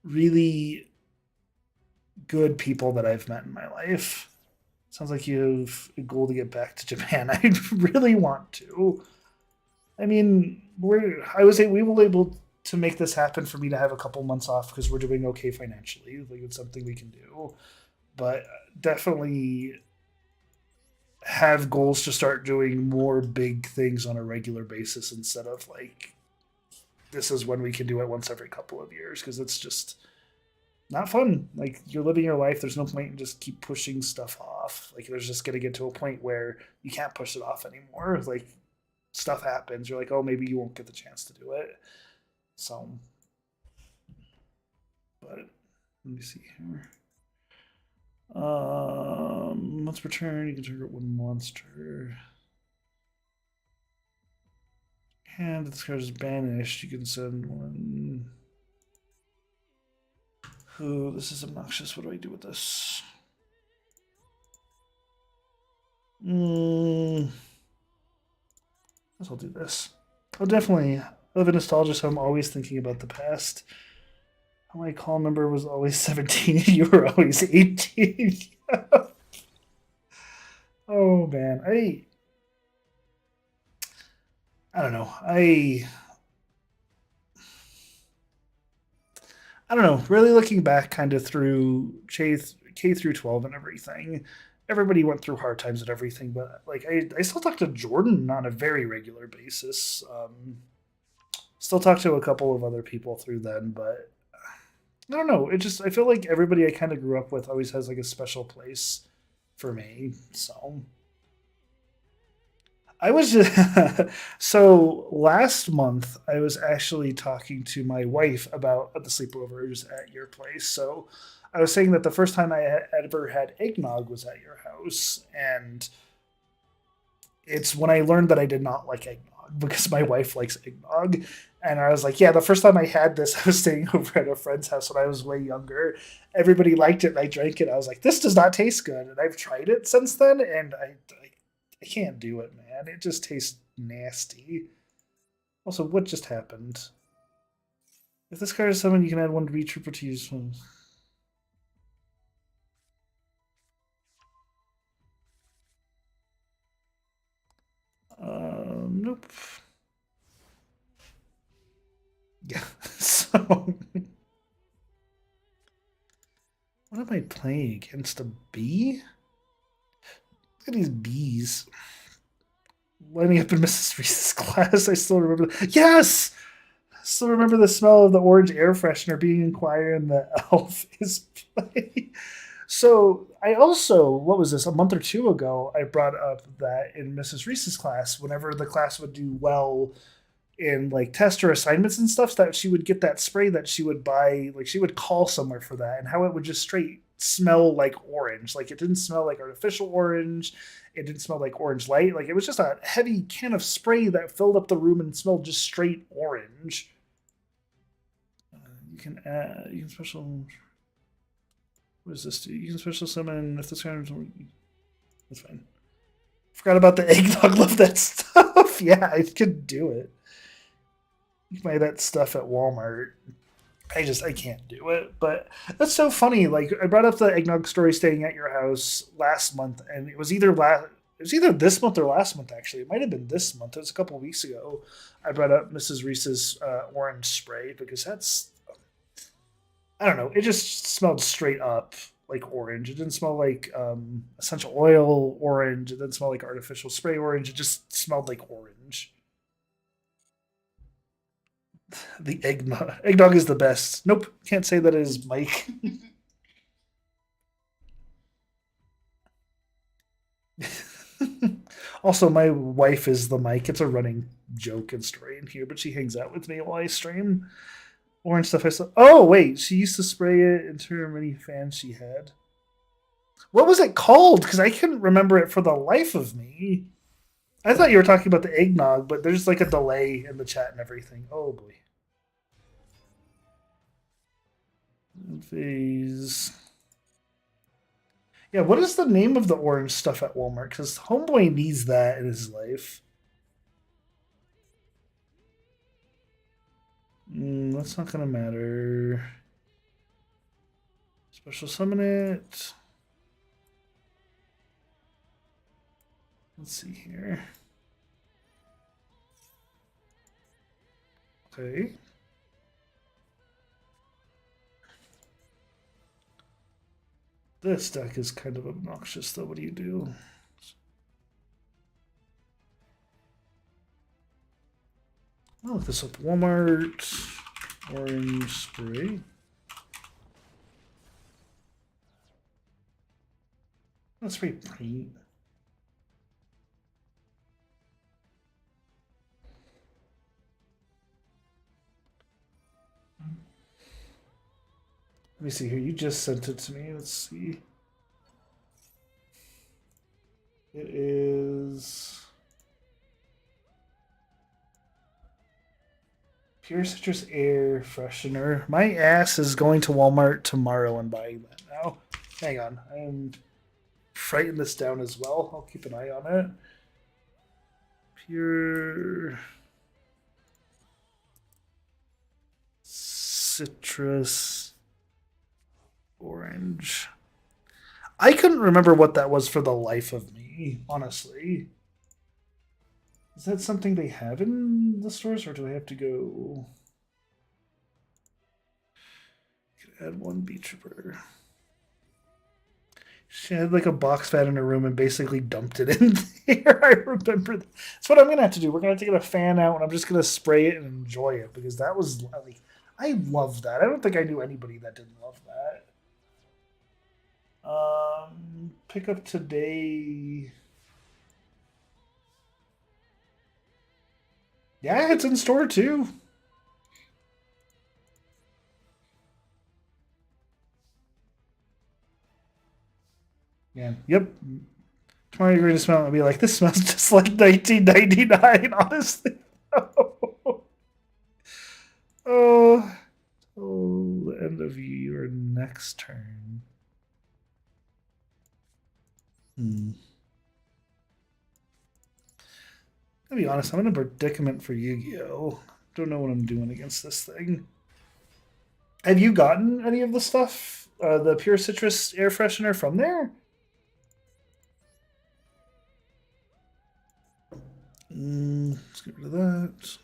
really good people that I've met in my life. Sounds like you have a goal to get back to Japan. I really want to. I mean, I was we were able to make this happen for me to have a couple months off because we're doing okay financially. Like it's something we can do, but definitely have goals to start doing more big things on a regular basis instead of like this is when we can do it once every couple of years because it's just not fun. Like you're living your life. There's no point in just keep pushing stuff off. Like there's just gonna get to a point where you can't push it off anymore. Like stuff happens. You're like, oh, maybe you won't get the chance to do it. So, but let me see here. Let's return. You can target one monster. And if this card is banished, you can send one. Oh, this is obnoxious. What do I do with this? Guess I'll do this. Oh, definitely. I live in nostalgia, so I'm always thinking about the past. My call number was always 17. You were always 18. Oh man, I don't know. I don't know. Really looking back, kind of through K through 12 and everything. Everybody went through hard times and everything, but like I still talk to Jordan on a very regular basis. Still talk to a couple of other people through then, but I don't know. It just I feel like everybody I kind of grew up with always has like a special place for me. So I was just so last month I was actually talking to my wife about the sleepovers at your place. So I was saying that the first time I ever had eggnog was at your house, and it's when I learned that I did not like eggnog because my wife likes eggnog. And I was like, yeah, the first time I had this, I was staying over at a friend's house when I was way younger. Everybody liked it, and I drank it. I was like, this does not taste good. And I've tried it since then, and I can't do it, man. It just tastes nasty. Also, what just happened? If this card is summoned, you can add one V trooper to use one. Nope. Yeah. So, what am I playing against? A bee? Look at these bees. Lining up in Mrs. Reese's class. I still remember. Yes! I still remember the smell of the orange air freshener being inquired in the elf is play. So I also, what was this, a month or two ago, I brought up that in Mrs. Reese's class, whenever the class would do well in like test or assignments and stuff, that she would get that spray that she would buy, like she would call somewhere for that, and how it would just straight smell like orange. Like it didn't smell like artificial orange. It didn't smell like orange light. Like it was just a heavy can of spray that filled up the room and smelled just straight orange. You can special. What does this do? You can special summon if this kind of. That's fine. Forgot about the eggnog. Love that stuff. Yeah, I could do it. You can buy that stuff at Walmart. I can't do it. But that's so funny. Like I brought up the eggnog story staying at your house last month, and it was either this month or last month. Actually, it might have been this month. It was a couple of weeks ago. I brought up Mrs. Reese's orange spray because that's I don't know. It just smelled straight up like orange. It didn't smell like essential oil orange. It didn't smell like artificial spray orange. It just smelled like orange. The eggnog is the best. Nope, can't say that is Mike. Also, my wife is the Mike. It's a running joke and story in here, but she hangs out with me while I stream. Orange stuff I saw. Oh wait, she used to spray it into her many fans she had. What was it called? Because I couldn't remember it for the life of me. I thought you were talking about the eggnog, but there's like a delay in the chat and everything. Oh boy. Phase. Yeah, what is the name of the orange stuff at Walmart? Because Homeboy needs that in his life. That's not gonna matter. Special summon it. Let's see here. Okay. This deck is kind of obnoxious, though. What do you do? I'll look this up. Walmart orange spray. Let's spray paint. Let me see here. You just sent it to me. Let's see. It is Pure Citrus Air Freshener. My ass is going to Walmart tomorrow and buying that now. Hang on. I'm writing this down as well. I'll keep an eye on it. Pure Citrus Orange. I couldn't remember what that was for the life of me, honestly. Is that something they have in the stores, or do I have to go? Add one Beach Trooper. She had like a box fan in her room and basically dumped it in there. I remember that. That's what I'm gonna have to do. We're gonna have to get a fan out, and I'm just gonna spray it and enjoy it because that was like, I love that. I don't think I knew anybody that didn't love that. Pick up today. Yeah, it's in store too. Yeah. Yep. Tomorrow you're going to smell it and be like, this smells just like 1999, honestly. Oh. Till the end of your next turn. I'll be honest, I'm in a predicament for Yu-Gi-Oh! Don't know what I'm doing against this thing. Have you gotten any of the stuff, the Pure Citrus air freshener from there? Let's get rid of that.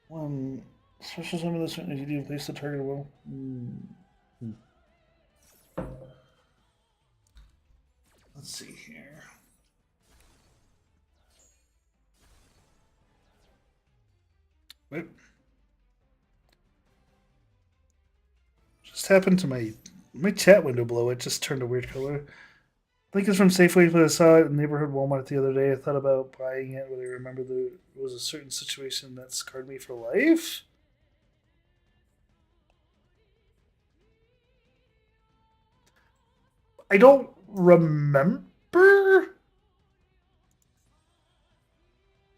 One special summon this one if you do place the target well. Let's see here. Wait. Just happened to my chat window below. It just turned a weird color. Link is from Safeway, but I saw it in the neighborhood Walmart the other day. I thought about buying it, but I remember there was a certain situation that scarred me for life. I don't remember.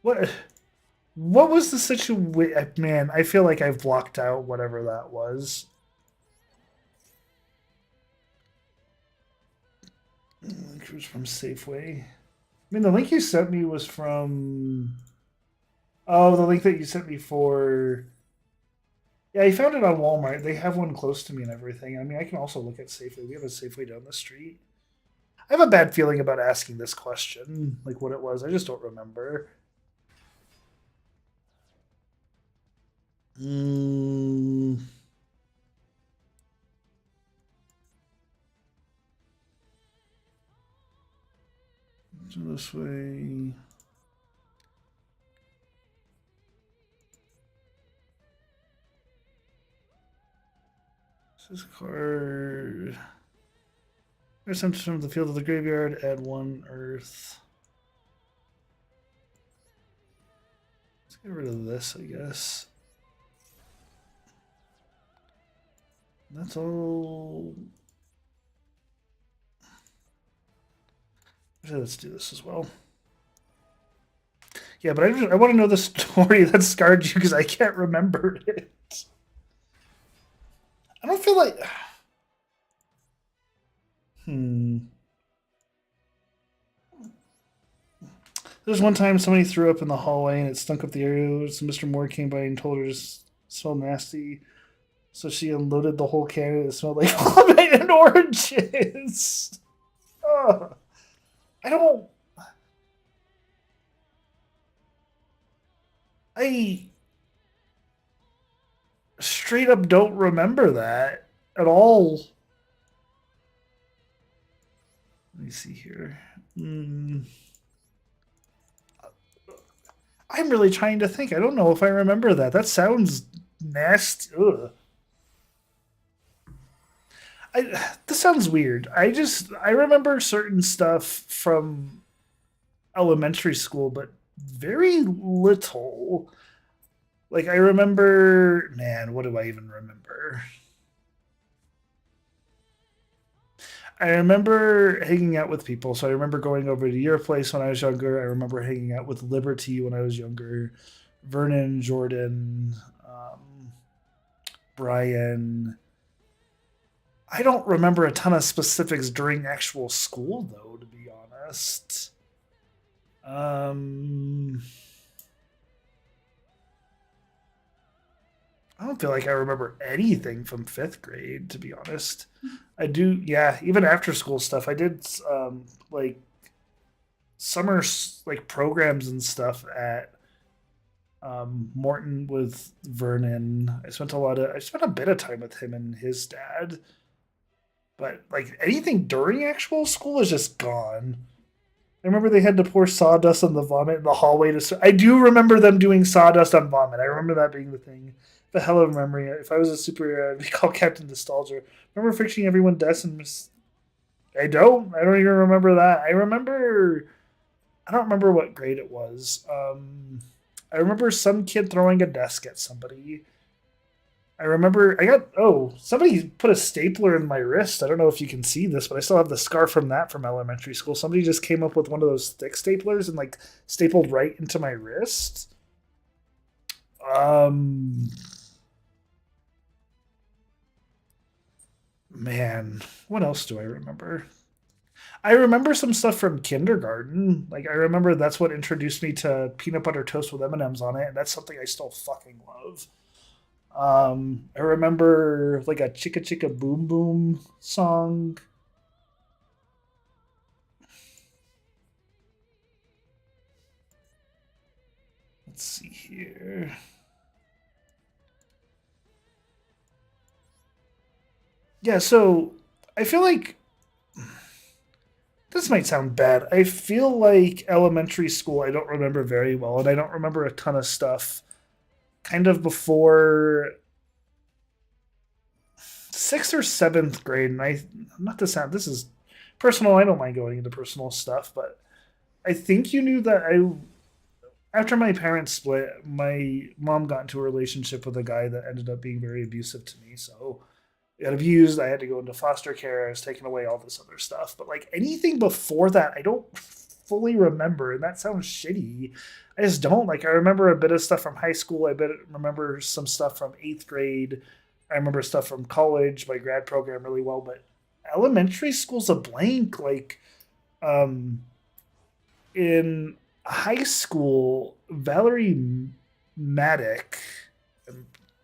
What was the situation? Man, I feel like I've blocked out whatever that was. It was from Safeway. I mean, the link you sent me was from. Oh, the link that you sent me for. Yeah, I found it on Walmart. They have one close to me and everything. I mean, I can also look at Safeway. We have a Safeway down the street. I have a bad feeling about asking this question, like what it was. I just don't remember. So this way. This is card. There's something from the field of the graveyard. Add one earth. Let's get rid of this, I guess. That's all. Actually, let's do this as well. Yeah, but I want to know the story that scarred you because I can't remember it. I don't feel like. There's one time somebody threw up in the hallway and it stunk up the area. So Mr. Moore came by and told her to smell nasty. So she unloaded the whole can and it smelled like vomit and oranges. Ugh. I don't. I straight up don't remember that at all. Let me see here. I'm really trying to think. I don't know if I remember that. That sounds nasty. Ugh. This sounds weird. I remember certain stuff from elementary school, but very little. Like I remember, man, what do I even remember? I remember hanging out with people. So I remember going over to your place when I was younger. I remember hanging out with Liberty when I was younger. Vernon, Jordan, Brian. I don't remember a ton of specifics during actual school, though, to be honest. Um, I don't feel like I remember anything from fifth grade, to be honest. I do, yeah. Even after school stuff, I did like summer like programs and stuff at Morton with Vernon. I spent a bit of time with him and his dad, but like anything during actual school is just gone. I remember they had to pour sawdust on the vomit in the hallway to. I do remember them doing sawdust on vomit. I remember that being the thing. The hell of a memory. If I was a superhero, I'd be called Captain Nostalgia. Remember fixing everyone desk and I don't. I don't even remember that. I remember. I don't remember what grade it was. I remember some kid throwing a desk at somebody. I remember somebody put a stapler in my wrist. I don't know if you can see this, but I still have the scar from that from elementary school. Somebody just came up with one of those thick staplers and like stapled right into my wrist. Man, what else do I remember? I remember some stuff from kindergarten. Like I remember that's what introduced me to peanut butter toast with M&Ms on it, and that's something I still fucking love. I remember like a Chicka Chicka Boom Boom song. Let's see here. Yeah, so I feel like this might sound bad. I feel like elementary school I don't remember very well, and I don't remember a ton of stuff kind of before sixth or seventh grade. And not to sound, this is personal. I don't mind going into personal stuff, but I think you knew that after my parents split, my mom got into a relationship with a guy that ended up being very abusive to me. So I got abused. I had to go into foster care. I was taking away all this other stuff. But like anything before that, I don't fully remember. And that sounds shitty. I just don't. Like I remember a bit of stuff from high school. Remember some stuff from eighth grade. I remember stuff from college, my grad program really well. But elementary school's a blank. Like um, in high school, Valerie Maddock,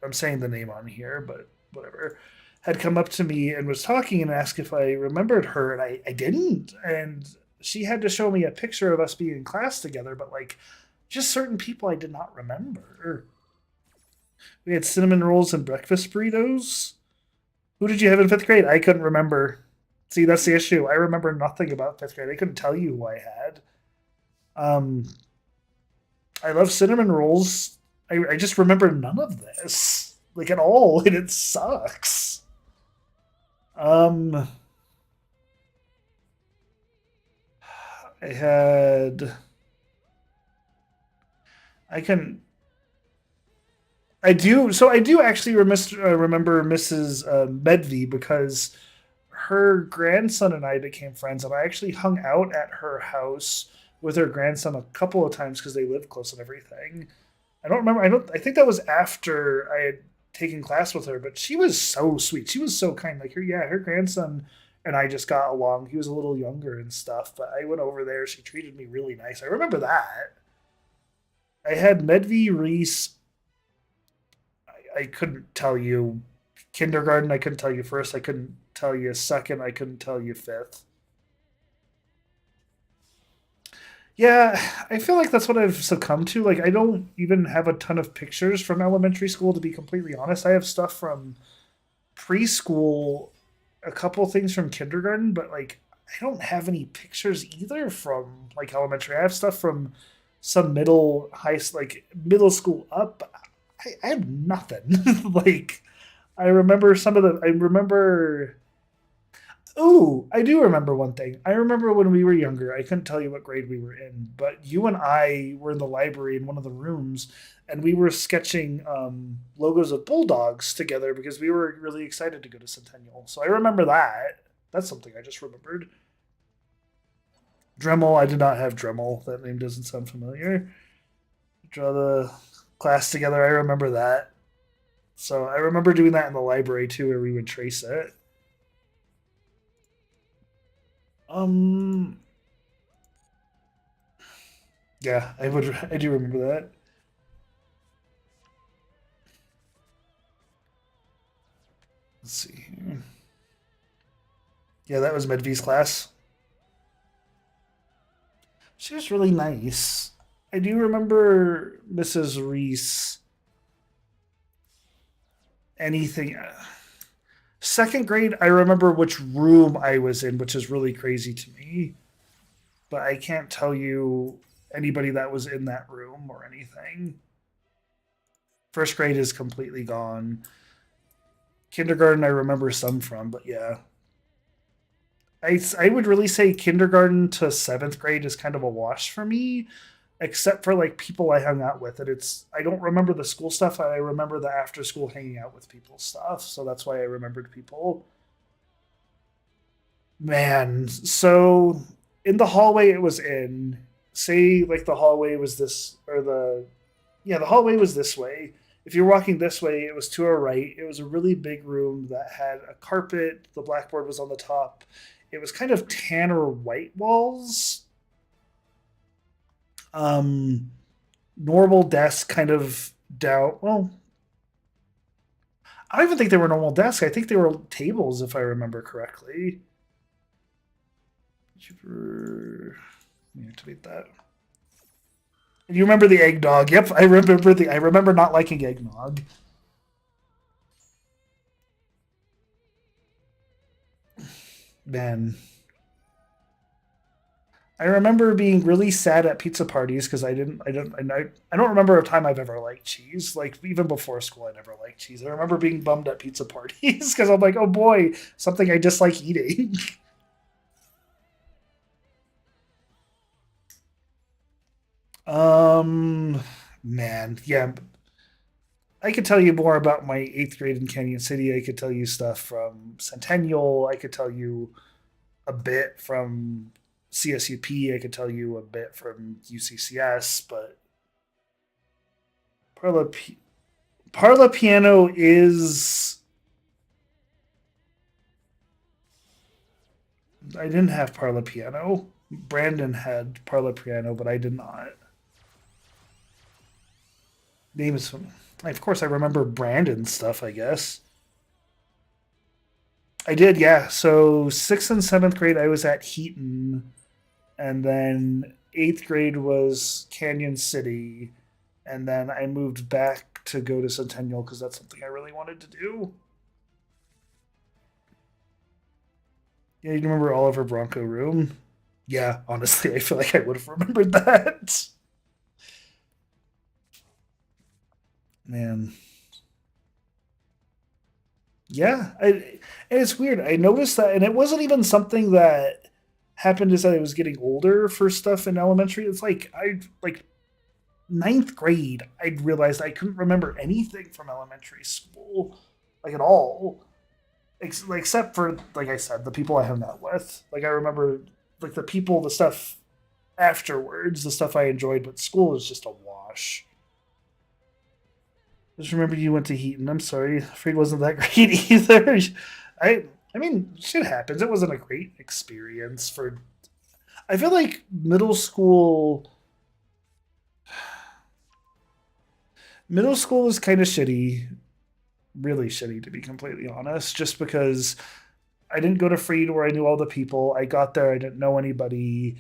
I'm saying the name on here, but whatever, had come up to me and was talking and asked if I remembered her, and I didn't. And she had to show me a picture of us being in class together, but like just certain people I did not remember. We had cinnamon rolls and breakfast burritos. Who did you have in fifth grade? I couldn't remember. See, that's the issue. I remember nothing about fifth grade. I couldn't tell you who I had. Um, I love cinnamon rolls. I just remember none of this, like at all, and it sucks. Um, I had. I can. I do. So I do actually remember Mrs. Medvey because her grandson and I became friends, and I actually hung out at her house with her grandson a couple of times because they lived close and everything. I don't remember. I think that was after I had taken class with her, but she was so sweet. She was so kind. Like her, yeah, her grandson and I just got along. He was a little younger and stuff, but I went over there. She treated me really nice. I remember that. I had Medvi Reese. I couldn't tell you Kindergarten, I couldn't tell you first. I couldn't tell you second. I couldn't tell you fifth. Yeah, I feel like that's what I've succumbed to. Like, I don't even have a ton of pictures from elementary school, to be completely honest. I have stuff from preschool, a couple things from kindergarten, but like, I don't have any pictures either from like elementary. I have stuff from some like middle school up. I have nothing. Like, I remember some of the. I remember. Oh, I do remember one thing. I remember when we were younger. I couldn't tell you what grade we were in, but you and I were in the library in one of the rooms, and we were sketching logos of bulldogs together because we were really excited to go to Centennial. So I remember that. That's something I just remembered. Dremel. I did not have Dremel. That name doesn't sound familiar. Draw the class together. I remember that. So I remember doing that in the library too, where we would trace it. Um, yeah, I would. I do remember that. Let's see. Yeah, that was Medvi's class. She was really nice. I do remember Mrs. Reese. Anything. Second grade, I remember which room I was in, which is really crazy to me. But I can't tell you anybody that was in that room or anything. First grade is completely gone. Kindergarten, I remember some from, but yeah. I would really say kindergarten to seventh grade is kind of a wash for me, except for like people I hung out with. And it's I don't remember the school stuff. I remember the after school hanging out with people stuff. So that's why I remembered people. Man, so in the hallway it was in, say like the hallway was this or the yeah, the hallway was this way. If you're walking this way, it was to our right. It was a really big room that had a carpet. The blackboard was on the top. It was kind of tan or white walls. Um, Normal desk kind of down. Well, I don't even think they were normal desks. I think they were tables, if I remember correctly. Let me activate that. And you remember the eggnog? Yep, I remember the. I remember not liking eggnog. Man, I remember being really sad at pizza parties because I don't remember a time I've ever liked cheese. Like even before school, I never liked cheese. I remember being bummed at pizza parties because I'm like, oh boy, something I dislike eating. um, man, yeah, I could tell you more about my eighth grade in Canyon City. I could tell you stuff from Centennial. I could tell you a bit from CSUP. I could tell you a bit from UCCS, but Parla Parla Piano is. I didn't have Parla Piano. Brandon had Parla Piano, but I did not. Names. Of course, I remember Brandon stuff. I guess I did. Yeah. So sixth and seventh grade, I was at Heaton, and then eighth grade was Canyon City, and then I moved back to go to Centennial because that's something I really wanted to do. Yeah, you remember Oliver Bronco Room? Yeah, honestly, I feel like I would have remembered that. Man, yeah, and it's weird. I noticed that, and it wasn't even something that happened as I was getting older for stuff in elementary. It's like I like ninth grade. I realized I couldn't remember anything from elementary school, like at all, except for like I said, the people I hung out with. Like I remember, like the people, the stuff afterwards, the stuff I enjoyed, but school is just a wash. Just remember you went to Heaton. I'm sorry, afraid wasn't that great either. I mean, shit happens. It wasn't a great experience for. I feel like middle school is kind of shitty. really shitty, to be completely honest, just because I didn't go to Freed where I knew all the people. I got there, I didn't know anybody.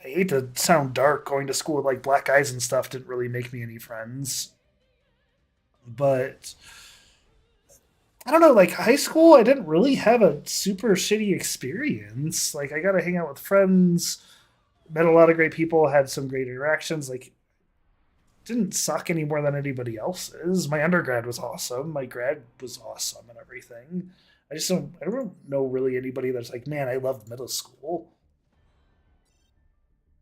I hate to sound dark, going to school with like black guys and stuff didn't really make me any friends. But I don't know, like high school, I didn't really have a super shitty experience. Like I got to hang out with friends, met a lot of great people, had some great interactions. Like didn't suck any more than anybody else's. My undergrad was awesome. My grad was awesome and everything. I don't know really anybody that's like, man, I loved middle school.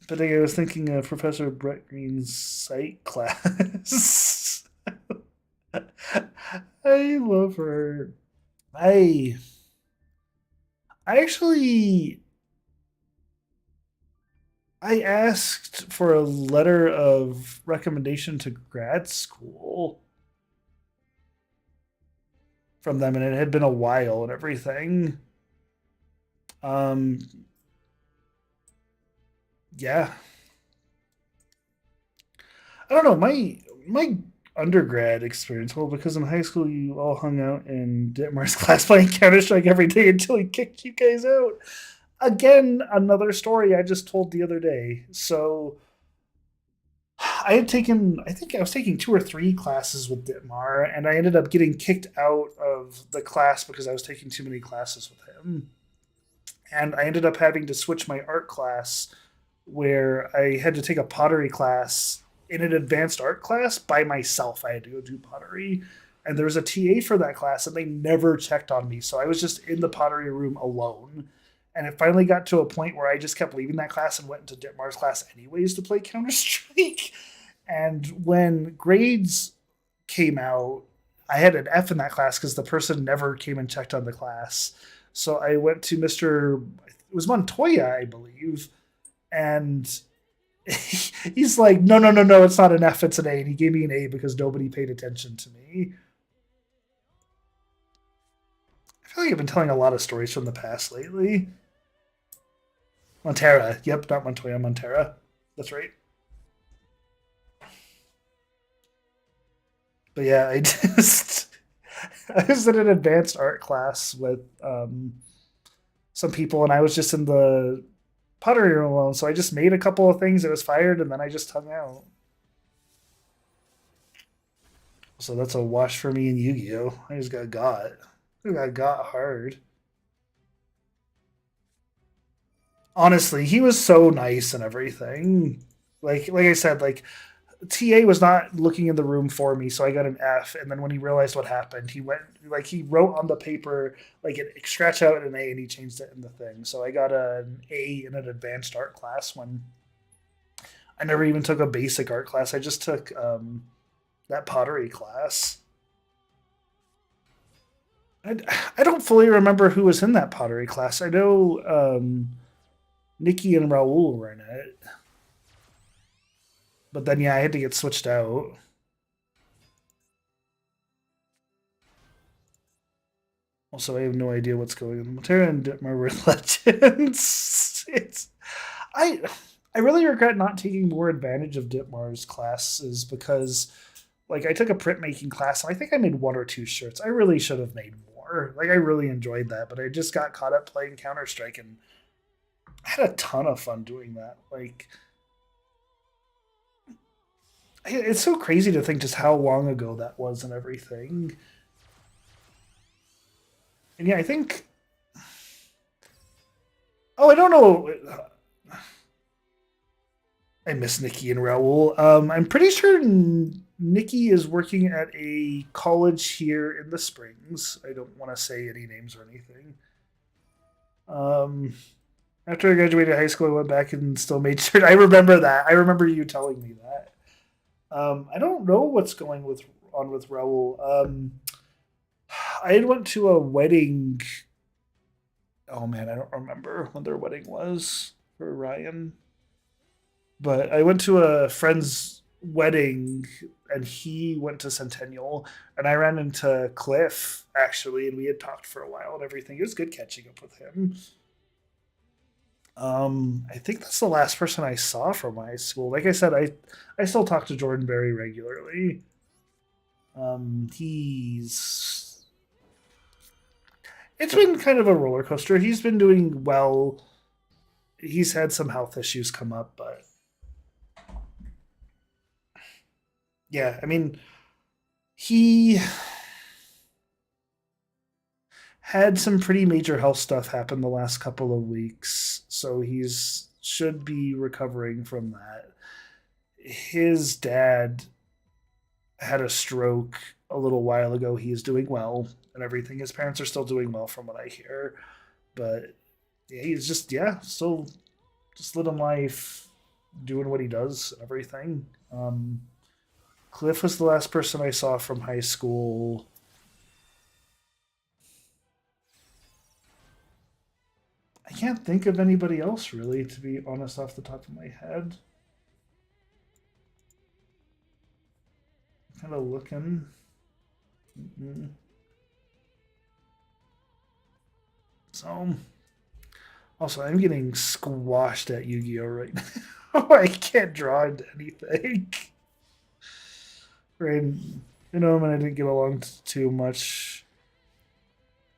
But I was thinking of Professor Brett Green's psych class. I love her. I I actually I asked for a letter of recommendation to grad school from them, and it had been a while and everything. Um, yeah, I don't know. My undergrad experience, well, because in high school you all hung out in Ditmar's class playing Counter Strike every day until he kicked you guys out. Again, another story I just told the other day. So I think I was taking two or three classes with Ditmar, and I ended up getting kicked out of the class because I was taking too many classes with him. And I ended up having to switch my art class where I had to take a pottery class in an advanced art class by myself. I had to go do pottery. And there was a TA for that class, and they never checked on me. So I was just in the pottery room alone. And it finally got to a point where I just kept leaving that class and went into Ditmar's class anyways to play Counter Strike. And when grades came out, I had an F in that class because the person never came and checked on the class. So I went to Mr. It was Montoya, I believe, and he's like, no, no, no, no, it's not an F, it's an A. And he gave me an A because nobody paid attention to me. I feel like I've been telling a lot of stories from the past lately. Montera. Yep, not Montoya, Montera. That's right. But yeah, I just I was in an advanced art class with some people, and I was just in the pottery room alone. So I just made a couple of things. It was fired, and then I just hung out. So that's a wash for me in Yu-Gi-Oh. I just got. I got hard. Honestly, he was so nice and everything. Like I said, like TA was not looking in the room for me, so I got an F. And then when he realized what happened, he went like he wrote on the paper like it scratch out an A, and he changed it in the thing. So I got an A in an advanced art class when I never even took a basic art class. I just took that pottery class. I, I don't fully remember who was in that pottery class. I know Nikki and Raul were in it, but then yeah, I had to get switched out. Also, I have no idea what's going on. Terra and Ditmar were legends. I I really regret not taking more advantage of Ditmar's classes because like I took a printmaking class and I think I made one or two shirts. I really should have made more. Like I really enjoyed that, but I just got caught up playing Counter Strike and I had a ton of fun doing that. Like it's so crazy to think just how long ago that was and everything. And yeah, I think I don't know. I miss Nikki and Raul. I'm pretty sure Nikki is working at a college here in the Springs. I don't want to say any names or anything. Um, After I graduated high school, I went back and still made sure. I remember that. I remember you telling me that. I don't know what's going with Raul. I had went to a wedding. Oh man, I don't remember when their wedding was for Ryan. But I went to a friend's wedding and he went to Centennial and I ran into Cliff actually and we had talked for a while and everything. It was good catching up with him. I think that's the last person I saw from high school. Like I said, I still talk to Jordan very regularly. He's it's been kind of a roller coaster. He's been doing well. He's had some health issues come up, but yeah, I mean, he had some pretty major health stuff happen the last couple of weeks, so he's should be recovering from that. His dad had a stroke a little while ago. He is doing well and everything. His parents are still doing well from what I hear, but yeah, he's just still just living life, doing what he does and everything. Cliff was the last person I saw from high school. I can't think of anybody else really, to be honest, off the top of my head. Kind of looking. Mm-mm. So, also, I'm getting squashed at Yu-Gi-Oh right now. I can't draw into anything. Right, and I didn't get along too much.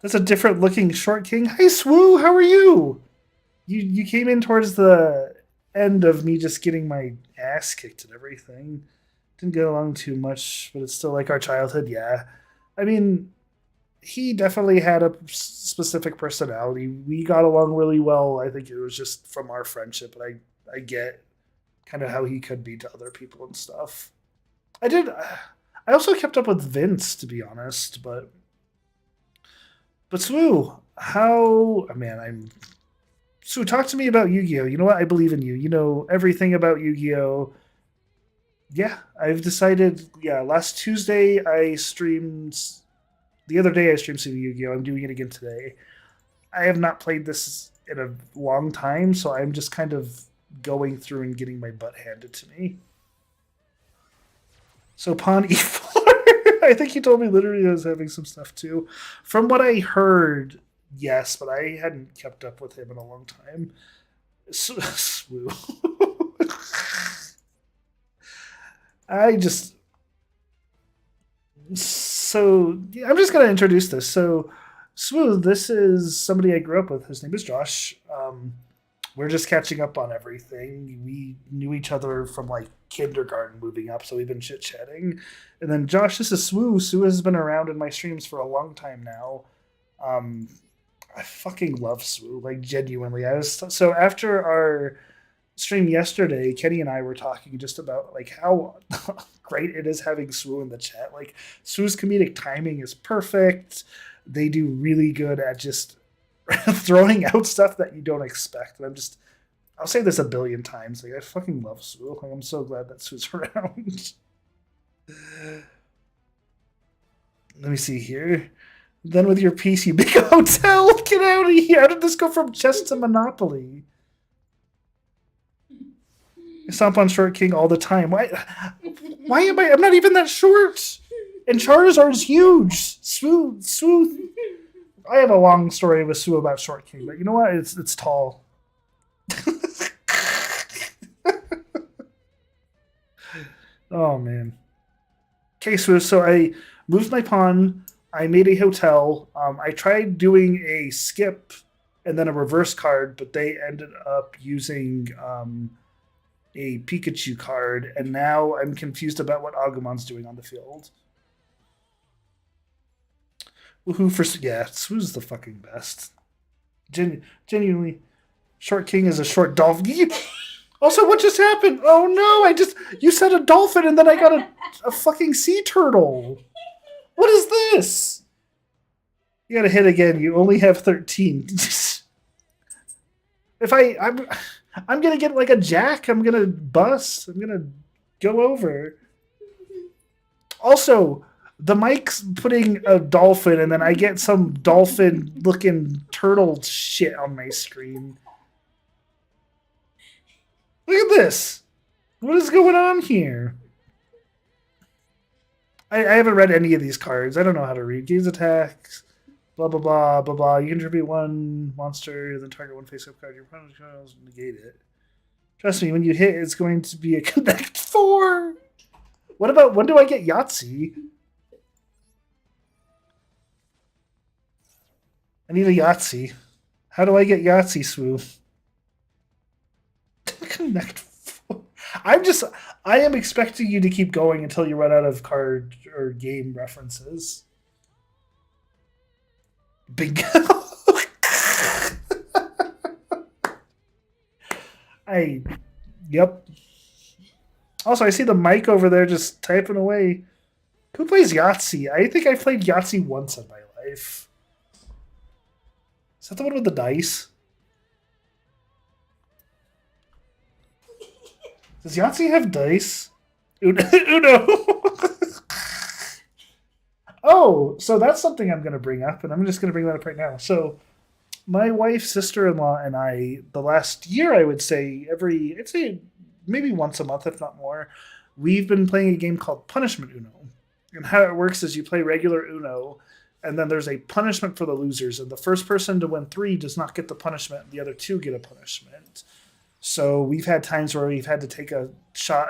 That's a different looking Short King. Hi, Swoo. How are you? You came in towards the end of me just getting my ass kicked and everything. Didn't get along too much, but it's still like our childhood. Yeah, I mean, he definitely had a specific personality. We got along really well. I think it was just from our friendship, but I get kind of how he could be to other people and stuff. I did. I also kept up with Vince, to be honest, but Swoo, how? Oh, man, I'm. Swoo, talk to me about Yu-Gi-Oh. You know what? I believe in you. You know everything about Yu-Gi-Oh. Yeah, I've decided. Yeah, last Tuesday I streamed. The other day I streamed some Yu-Gi-Oh. I'm doing it again today. I have not played this in a long time, so I'm just kind of going through and getting my butt handed to me. So Pawn E4. I think he told me literally I was having some stuff too. From what I heard, yes, but I hadn't kept up with him in a long time. Swoo. I just I'm just gonna introduce this. So Swoo, this is somebody I grew up with. His name is Josh. We're just catching up on everything. We knew each other from like kindergarten moving up, so we've been chit chatting. And then Josh, this is Swoo. Swoo has been around in my streams for a long time now. Um, I fucking love Swoo, like genuinely. I was so after our stream yesterday, Kenny and I were talking just about like how great it is having Swoo in the chat. Like Swoo's comedic timing is perfect. They do really good at just throwing out stuff that you don't expect. And I'll say this a billion times. Like I fucking love Swoo. Like I'm so glad that Swoo's around. Let me see here. Then with your PC big hotel, get out of here. How did this go from chess to Monopoly? I stomp on Short King all the time. Why am I? I'm not even that short. And Charizard's huge. Swoo. I have a long story with Swoo about Short King, but you know what? It's tall. Oh man. Okay, so I moved my pawn. I made a hotel. I tried doing a skip and then a reverse card, but they ended up using a Pikachu card, and now I'm confused about what Agumon's doing on the field. Woohoo for Swoo's the fucking best. Genuinely, Short King is a short dolphin. Also, what just happened? Oh no! You said a dolphin, and then I got a fucking sea turtle. What is this? You gotta hit again. You only have 13. I'm gonna get like a jack. I'm gonna bust. I'm gonna go over. Also, the mic's putting a dolphin, and then I get some dolphin-looking turtle shit on my screen. Look at this. What is going on here? I haven't read any of these cards. I don't know how to read. Gains attacks. Blah, blah, blah, blah, blah. You contribute one monster, then target one face-up card. Your opponent can negate it. Trust me, when you hit, it's going to be a Connect 4. What about, when do I get Yahtzee? I need a Yahtzee. How do I get Yahtzee, Swoo? Connect. I'm just. I am expecting you to keep going until you run out of card or game references. Bingo. I. Yep. Also, I see the mic over there just typing away. Who plays Yahtzee? I think I played Yahtzee once in my life. Is that the one with the dice? Does Yahtzee have dice? Uno. Oh, so that's something I'm going to bring up, and I'm just going to bring that up right now. So, my wife, sister-in-law, and I, the last year, I would say I'd say maybe once a month, if not more, we've been playing a game called Punishment Uno. And how it works is you play regular Uno, and then there's a punishment for the losers, and the first person to win 3 does not get the punishment, the other 2 get a punishment. So we've had times where we've had to take a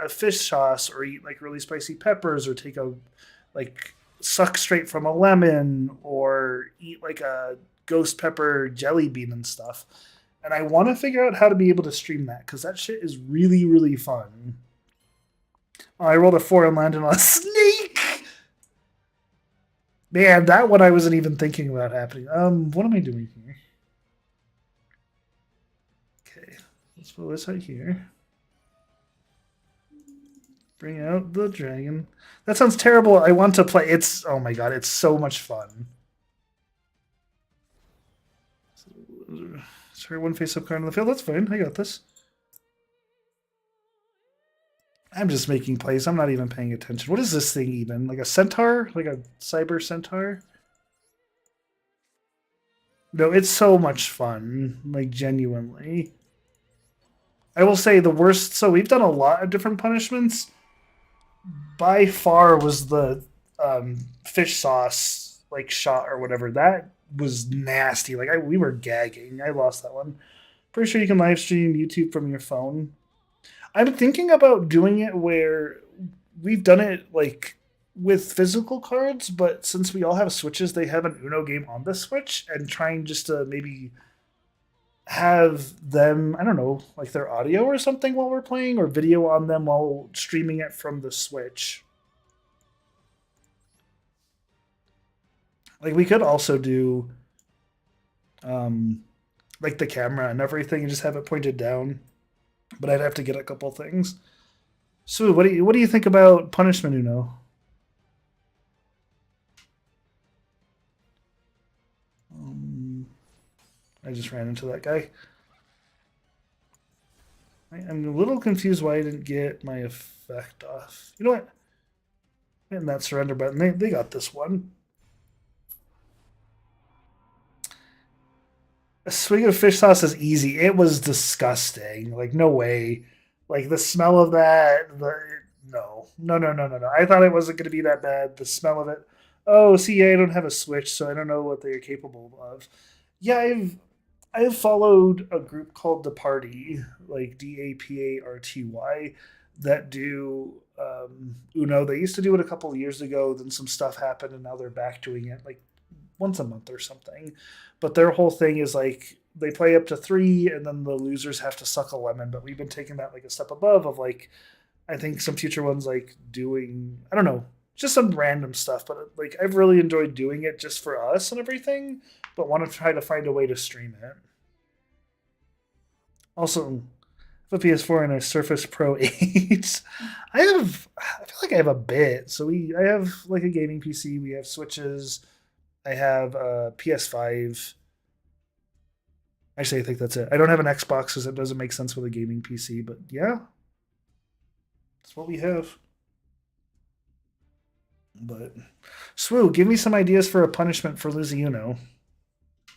fish sauce, or eat like really spicy peppers, or take a like suck straight from a lemon, or eat like a ghost pepper jelly bean and stuff. And I want to figure out how to be able to stream that because that shit is really, really fun. Oh, I rolled a 4 and landed on a snake. Man, that one I wasn't even thinking about happening. What am I doing here? Okay, let's put this right here. Bring out the dragon. That sounds terrible. I want to play. Oh my god, it's so much fun. Sorry, one face-up card on the field. That's fine. I got this. I'm just making plays. I'm not even paying attention. What is this thing even? Like a centaur? Like a cyber centaur? No, it's so much fun. Like, genuinely. I will say the worst... So we've done a lot of different punishments. By far was the fish sauce, like, shot or whatever. That was nasty. Like, we were gagging. I lost that one. Pretty sure you can live stream YouTube from your phone. I'm thinking about doing it where we've done it like with physical cards, but since we all have Switches, they have an Uno game on the Switch, and trying just to maybe have them, I don't know, like their audio or something while we're playing, or video on them while streaming it from the Switch. Like we could also do like the camera and everything and just have it pointed down. But I'd have to get a couple things. So, what do you think about Punishment Uno? I just ran into that guy. I'm a little confused why I didn't get my effect off. You know what? And that surrender button. They got this one. A swig of fish sauce is easy. It was disgusting. Like, no way. Like, the smell of that. No. I thought it wasn't going to be that bad. The smell of it. Oh, see, I don't have a Switch, so I don't know what they're capable of. Yeah, I've followed a group called The Party, like DAPARTY, that do Uno. They used to do it a couple of years ago. Then some stuff happened, and now they're back doing it. Like, once a month or something. But their whole thing is like they play up to 3 and then the losers have to suck a lemon. But we've been taking that like a step above of like, I think some future ones like doing, I don't know, just some random stuff. But like I've really enjoyed doing it just for us and everything, but want to try to find a way to stream it. Also, I have a PS4 and a Surface Pro 8. I feel like I have a bit. So I have like a gaming PC. We have Switches. I have a PS5. Actually, I think that's it. I don't have an Xbox because it doesn't make sense with a gaming PC, but yeah, that's what we have. But Swoo, give me some ideas for a punishment for losing Uno.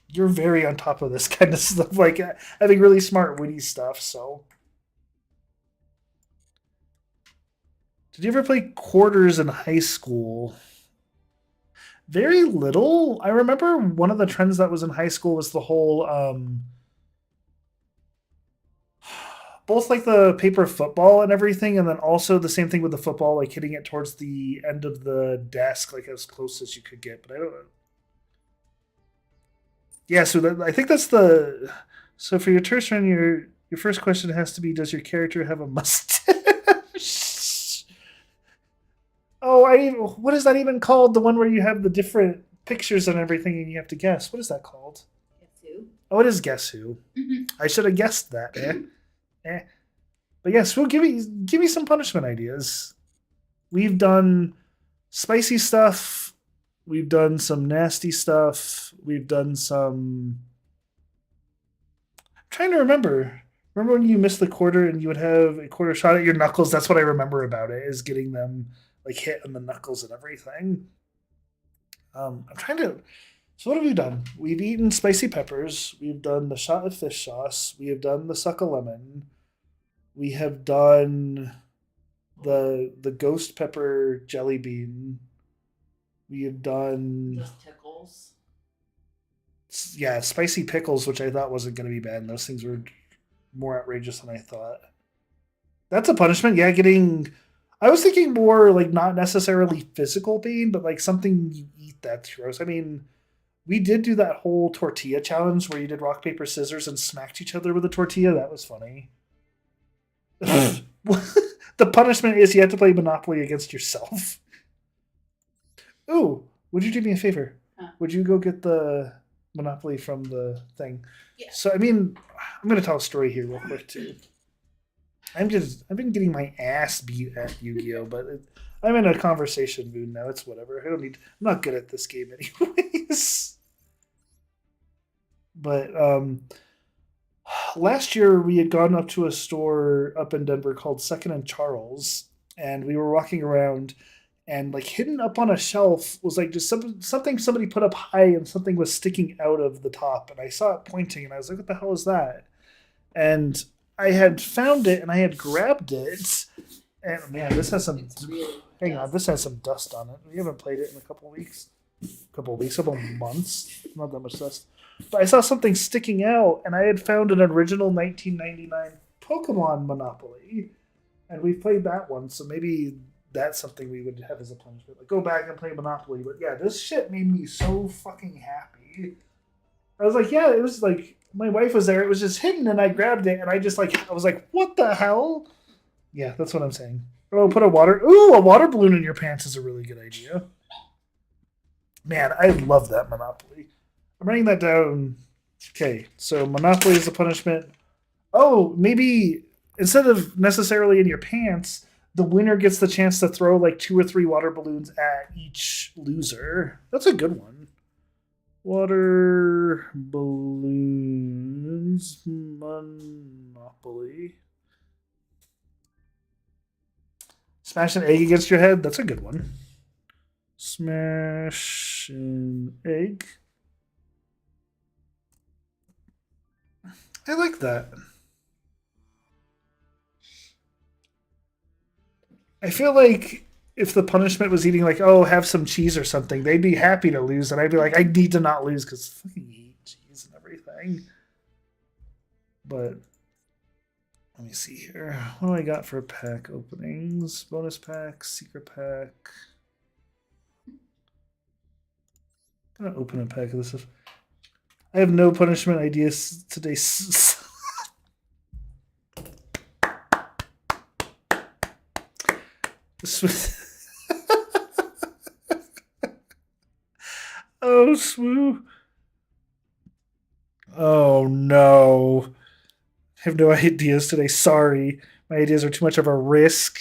You're very on top of this kind of stuff, like having really smart, witty stuff. So, did you ever play quarters in high school? Very little. I remember one of the trends that was in high school was the whole both like the paper football and everything, and then also the same thing with the football, like hitting it towards the end of the desk, like as close as you could get. But I don't know. Yeah, so I think that's the. So for your turn, your first question has to be: does your character have a mustache? Oh, what is that even called? The one where you have the different pictures and everything, and you have to guess. What is that called? Guess who? Oh, it is Guess Who. I should have guessed that. Eh. But yes, well, give me some punishment ideas. We've done spicy stuff. We've done some nasty stuff. We've done some. I'm trying to remember. Remember when you missed the quarter and you would have a quarter shot at your knuckles? That's what I remember about it, is getting them like hit on the knuckles and everything. I'm trying to. So what have we done? We've eaten spicy peppers. We've done the shot of fish sauce. We have done the suck a lemon. We have done the ghost pepper jelly bean. We have done Just tickles. yeah, spicy pickles, which I thought wasn't going to be bad. And those things were more outrageous than I thought. That's a punishment. Yeah, getting. I was thinking more like not necessarily physical pain, but like something you eat that's gross. I mean, we did do that whole tortilla challenge where you did rock paper scissors and smacked each other with a tortilla. That was funny. The punishment is you have to play Monopoly against yourself. Ooh, would you do me a favor? Huh. Would you go get the Monopoly from the thing? Yeah. So I mean, I'm gonna tell a story here real quick too. I've been getting my ass beat at Yu-Gi-Oh, but I'm in a conversation mood now. It's whatever. I'm not good at this game anyways. But last year we had gone up to a store up in Denver called Second and Charles, and we were walking around, and like hidden up on a shelf was like just something somebody put up high, and something was sticking out of the top, and I saw it pointing, and I was like, "What the hell is that?" And I had found it, and I had grabbed it, and man, this has some. Really Hang on, this has some dust on it. We haven't played it in a couple months. Not that much dust. But I saw something sticking out, and I had found an original 1999 Pokemon Monopoly, and we've played that one. So maybe that's something we would have as a punishment. Like go back and play Monopoly. But yeah, this shit made me so fucking happy. I was like, yeah, it was like my wife was there. It was just hidden, and I grabbed it, and I was like, what the hell? Yeah, that's what I'm saying. Oh, put a water balloon in your pants is a really good idea. Man, I love that Monopoly. I'm writing that down. Okay, so Monopoly is a punishment. Oh, maybe instead of necessarily in your pants, the winner gets the chance to throw like 2 or 3 water balloons at each loser. That's a good one. Water balloons Monopoly. Smash an egg against your head. That's a good one. Smash an egg. I like that. I feel like if the punishment was eating like, oh, have some cheese or something, they'd be happy to lose, and I'd be like, I need to not lose because fucking eat cheese and everything. But let me see here. What do I got for pack openings? Bonus pack, secret pack. I'm gonna open a pack of this stuff. I have no punishment ideas today. Oh, swoo. Oh, no. I have no ideas today. Sorry. My ideas are too much of a risk.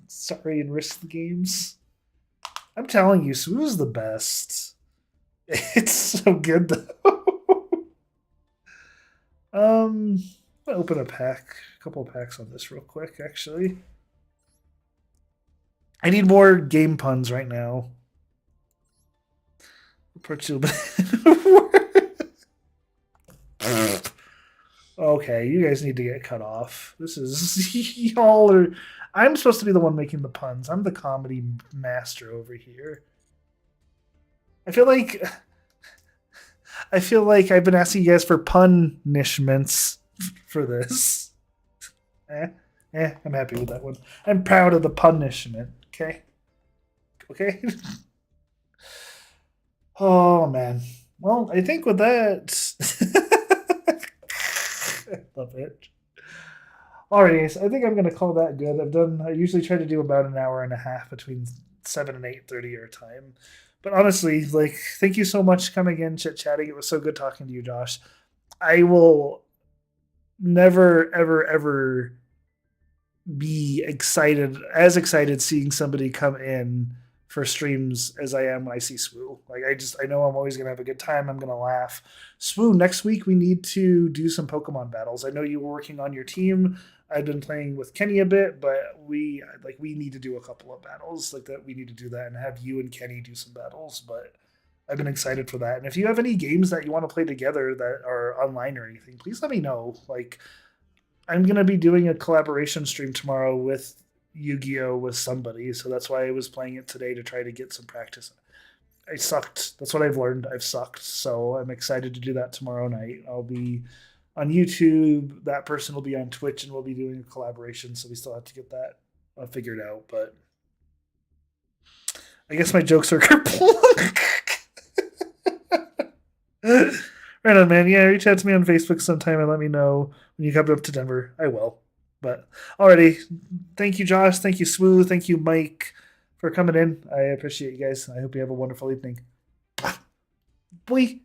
Sorry, and risk the games. I'm telling you, Swoo is the best. It's so good, though. I'm gonna open a couple of packs on this real quick, actually. I need more game puns right now. Okay, you guys need to get cut off. This is y'all are. I'm supposed to be the one making the puns. I'm the comedy master over here. I feel like I've been asking you guys for punishments for this. I'm happy with that one. I'm proud of the punishment. Okay. Oh man. Well, I think with that, I love it. Alrighty, so I think I'm gonna call that good. I usually try to do about an hour and a half between 7 and 8:30 your time. But honestly, like, thank you so much coming in, chit chatting. It was so good talking to you, Josh. I will never, ever, ever be excited seeing somebody come in for streams as I am when I see Swoo. Like I know I'm always gonna have a good time. I'm gonna laugh. Swoo, next week we need to do some Pokemon battles. I know you were working on your team. I've been playing with Kenny a bit, but we need to do a couple of battles like that. We need to do that and have you and Kenny do some battles. But I've been excited for that. And if you have any games that you want to play together that are online or anything, please let me know. Like I'm gonna be doing a collaboration stream tomorrow with Yu-Gi-Oh with somebody, so that's why I was playing it today to try to get some practice. I sucked. That's what I've learned. I've sucked. So I'm excited to do that tomorrow night. I'll be on YouTube. That person will be on Twitch, and we'll be doing a collaboration. So we still have to get that figured out. But I guess my jokes are plug. Right on, man. Yeah, reach out to me on Facebook sometime and let me know when you come up to Denver. I will. But already, thank you, Josh. Thank you, Smooth. Thank you, Mike, for coming in. I appreciate you guys. I hope you have a wonderful evening. Boy.